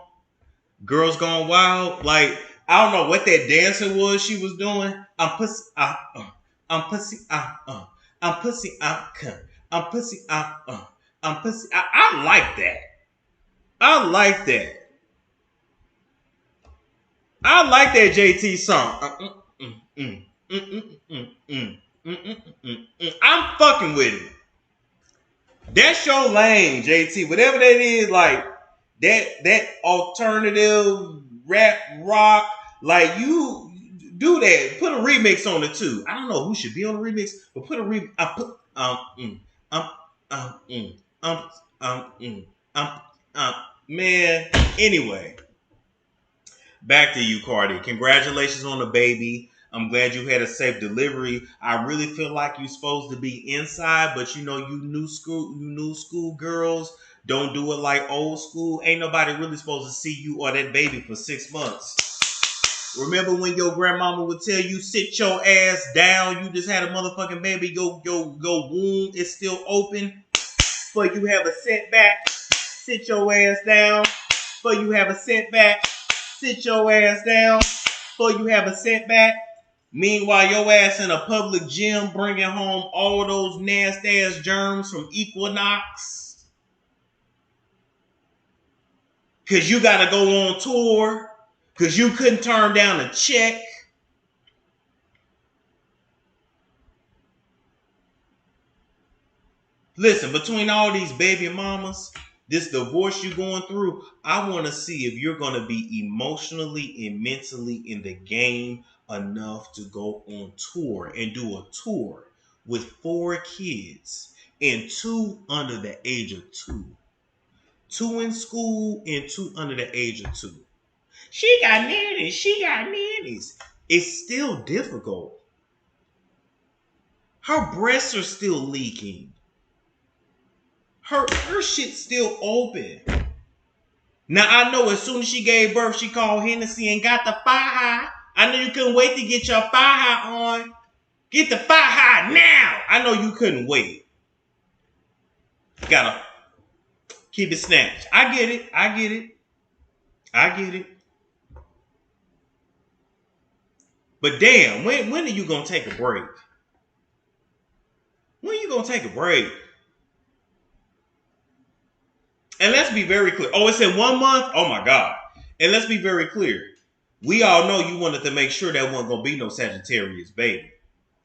Girls Gone Wild. Like, I don't know what that dancing was she was doing. I'm pussy, I'm pussy, I'm pussy, I'm pussy, I'm pussy. I like that. I like that. I like that JT song. I'm fucking with it. That's your lane, JT. Whatever that is, like that alternative rap rock, like you do that. Put a remix on it too. I don't know who should be on the remix, but put a remix. I put um mm, um um man. Anyway, back to you, Cardi. Congratulations on the baby. I'm glad you had a safe delivery. I really feel like you're supposed to be inside, but you know, you new school girls don't do it like old school. Ain't nobody really supposed to see you or that baby for 6 months. Remember when your grandmama would tell you, sit your ass down, you just had a motherfucking baby, your womb is still open, but you have a setback, sit your ass down, but you have a setback, sit your ass down, but you have a setback. Meanwhile, your ass in a public gym bringing home all those nasty ass germs from Equinox. Because you got to go on tour. Because you couldn't turn down a check. Listen, between all these baby mamas, this divorce you're going through, I want to see if you're going to be emotionally and mentally in the game enough to go on tour and do a tour with 4 kids and 2 under the age of 2. 2 in school and 2 under the age of 2. She got nannies. She got nannies. It's still difficult. Her breasts are still leaking. Her shit's still open. Now I know as soon as she gave birth, she called Hennessy and got the fire. I know you couldn't wait to get your fire on. Get the fire now. I know you couldn't wait. Gotta keep it snatched. I get it. I get it. I get it. But damn, when are you gonna take a break? When are you gonna take a break? And let's be very clear. Oh, it's in 1 month? Oh my God. And let's be very clear. We all know you wanted to make sure that wasn't gonna be no Sagittarius baby.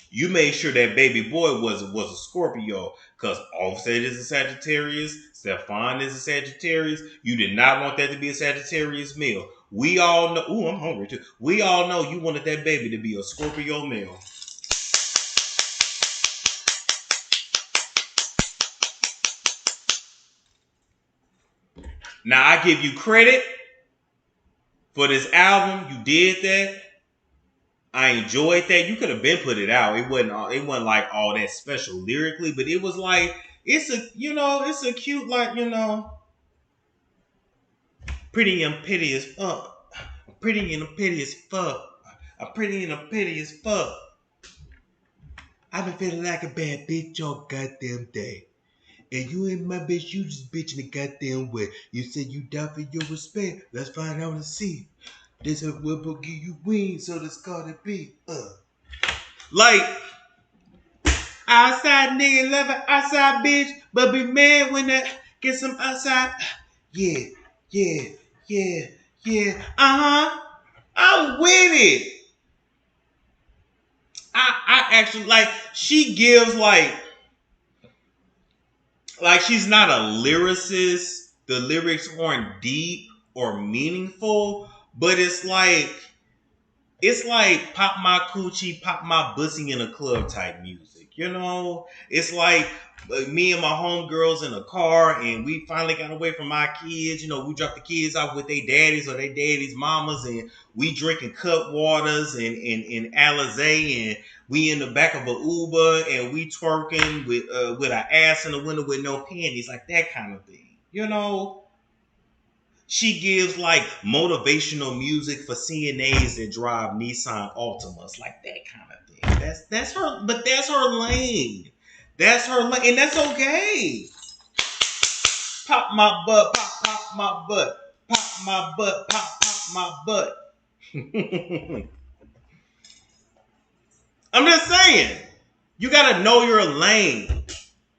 You made sure that baby boy was a Scorpio, because Offset is a Sagittarius, Stefan is a Sagittarius. You did not want that to be a Sagittarius male. We all know. Ooh, I'm hungry too. We all know you wanted that baby to be a Scorpio male. Now I give you credit for this album. You did that. I enjoyed that. You could have been put it out. It wasn't like all that special lyrically, but it was like it's a cute, like, pretty and petty as fuck. Pretty and petty as fuck. I'm pretty and I'm petty as fuck. I've been feeling like a bad bitch all goddamn day. And you ain't my bitch, you just bitch in the goddamn way. You said you die for your respect. Let's find out and see. This is what will give you wings, so that's gotta be. Like, outside nigga love it, outside bitch, but be mad when that get some outside. Yeah. I'm with it. I actually, like, she gives like she's not a lyricist. The lyrics aren't deep or meaningful, but it's like pop my coochie, pop my pussy in a club type music. It's like me and my homegirls in a car, and we finally got away from our kids. We dropped the kids off with their daddies or their daddies' mamas, and we drinking cut waters and Alizé, and we in the back of an Uber, and we twerking with our ass in the window with no panties, like that kind of thing. She gives like motivational music for CNAs that drive Nissan Altimas, like that kind of thing. That's her, but that's her lane. That's her lane, and that's okay. Pop my butt, pop my butt, pop my butt, pop my butt. I'm just saying, you gotta know your lane.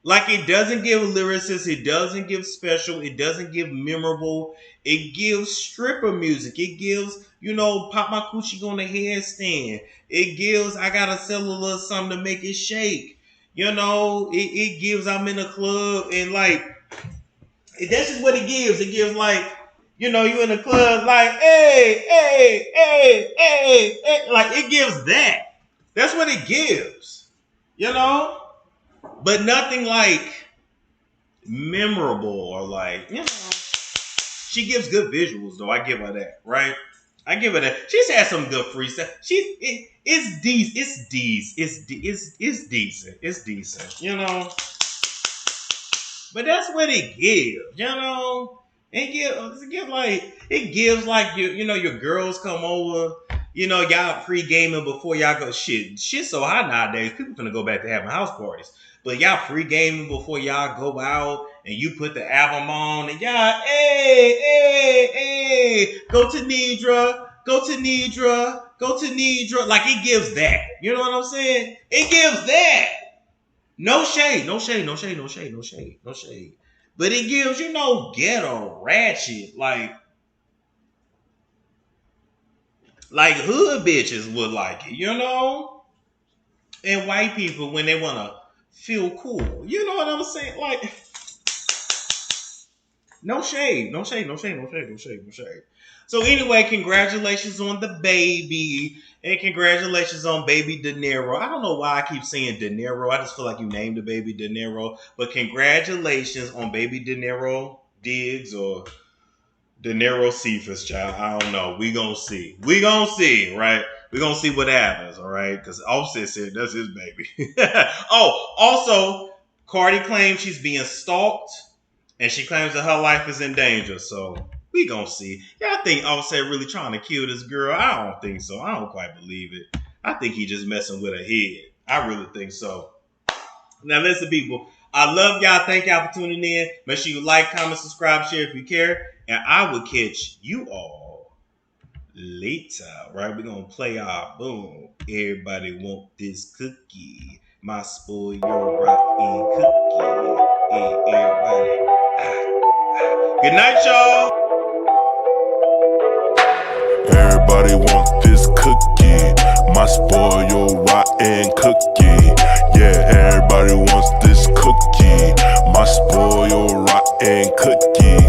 Like, it doesn't give lyricists, it doesn't give special, it doesn't give memorable, it gives stripper music, it gives, pop my coochie on the headstand, it gives, I gotta sell a little something to make it shake. You know, it gives I'm in a club and like that's just what it gives. It gives like, you know, you in the club like, hey, hey, hey, hey, hey. Like it gives that. That's what it gives. You know? But nothing like memorable or like, you know. She gives good visuals though. I give her that, right? I give her that. She's had some good freestyle. It's decent. It's decent. It's decent. You know. But that's what it gives. You know. It gives like you know your girls come over. You know y'all pre-gaming before y'all go. Shit so hot nowadays. People finna go back to having house parties. But y'all pre-gaming before y'all go out and you put the album on and y'all, hey, go to Nidra. Like it gives that. You know what I'm saying? It gives that. No shade. But it gives, you know, ghetto, ratchet, like hood bitches would like it, you know? And white people when they want to feel cool. You know what I'm saying? Like, no shade. So anyway, congratulations on the baby. And congratulations on baby De Niro. I don't know why I keep saying De Niro. I just feel like you named the baby De Niro. But congratulations on baby De Niro Diggs or De Niro Cephas, child. I don't know. We gonna see, right? We gonna see what happens, all right? Because Offset said that's his baby. Oh, also, Cardi claims she's being stalked. And she claims that her life is in danger. So we gonna see. Y'all think Offset really trying to kill this girl? I don't think so. I don't quite believe it. I think he just messing with her head. I really think so. Now listen, people. I love y'all. Thank y'all for tuning in. Make sure you like, comment, subscribe, share if you care. And I will catch you all later. Right? We're gonna play our boom. Everybody want this cookie. My spoil your rotten cookie. Hey, everybody. Good night, y'all. Everybody want this cookie, my spoiled rotten cookie. Yeah, everybody wants this cookie, my spoiled rotten cookie.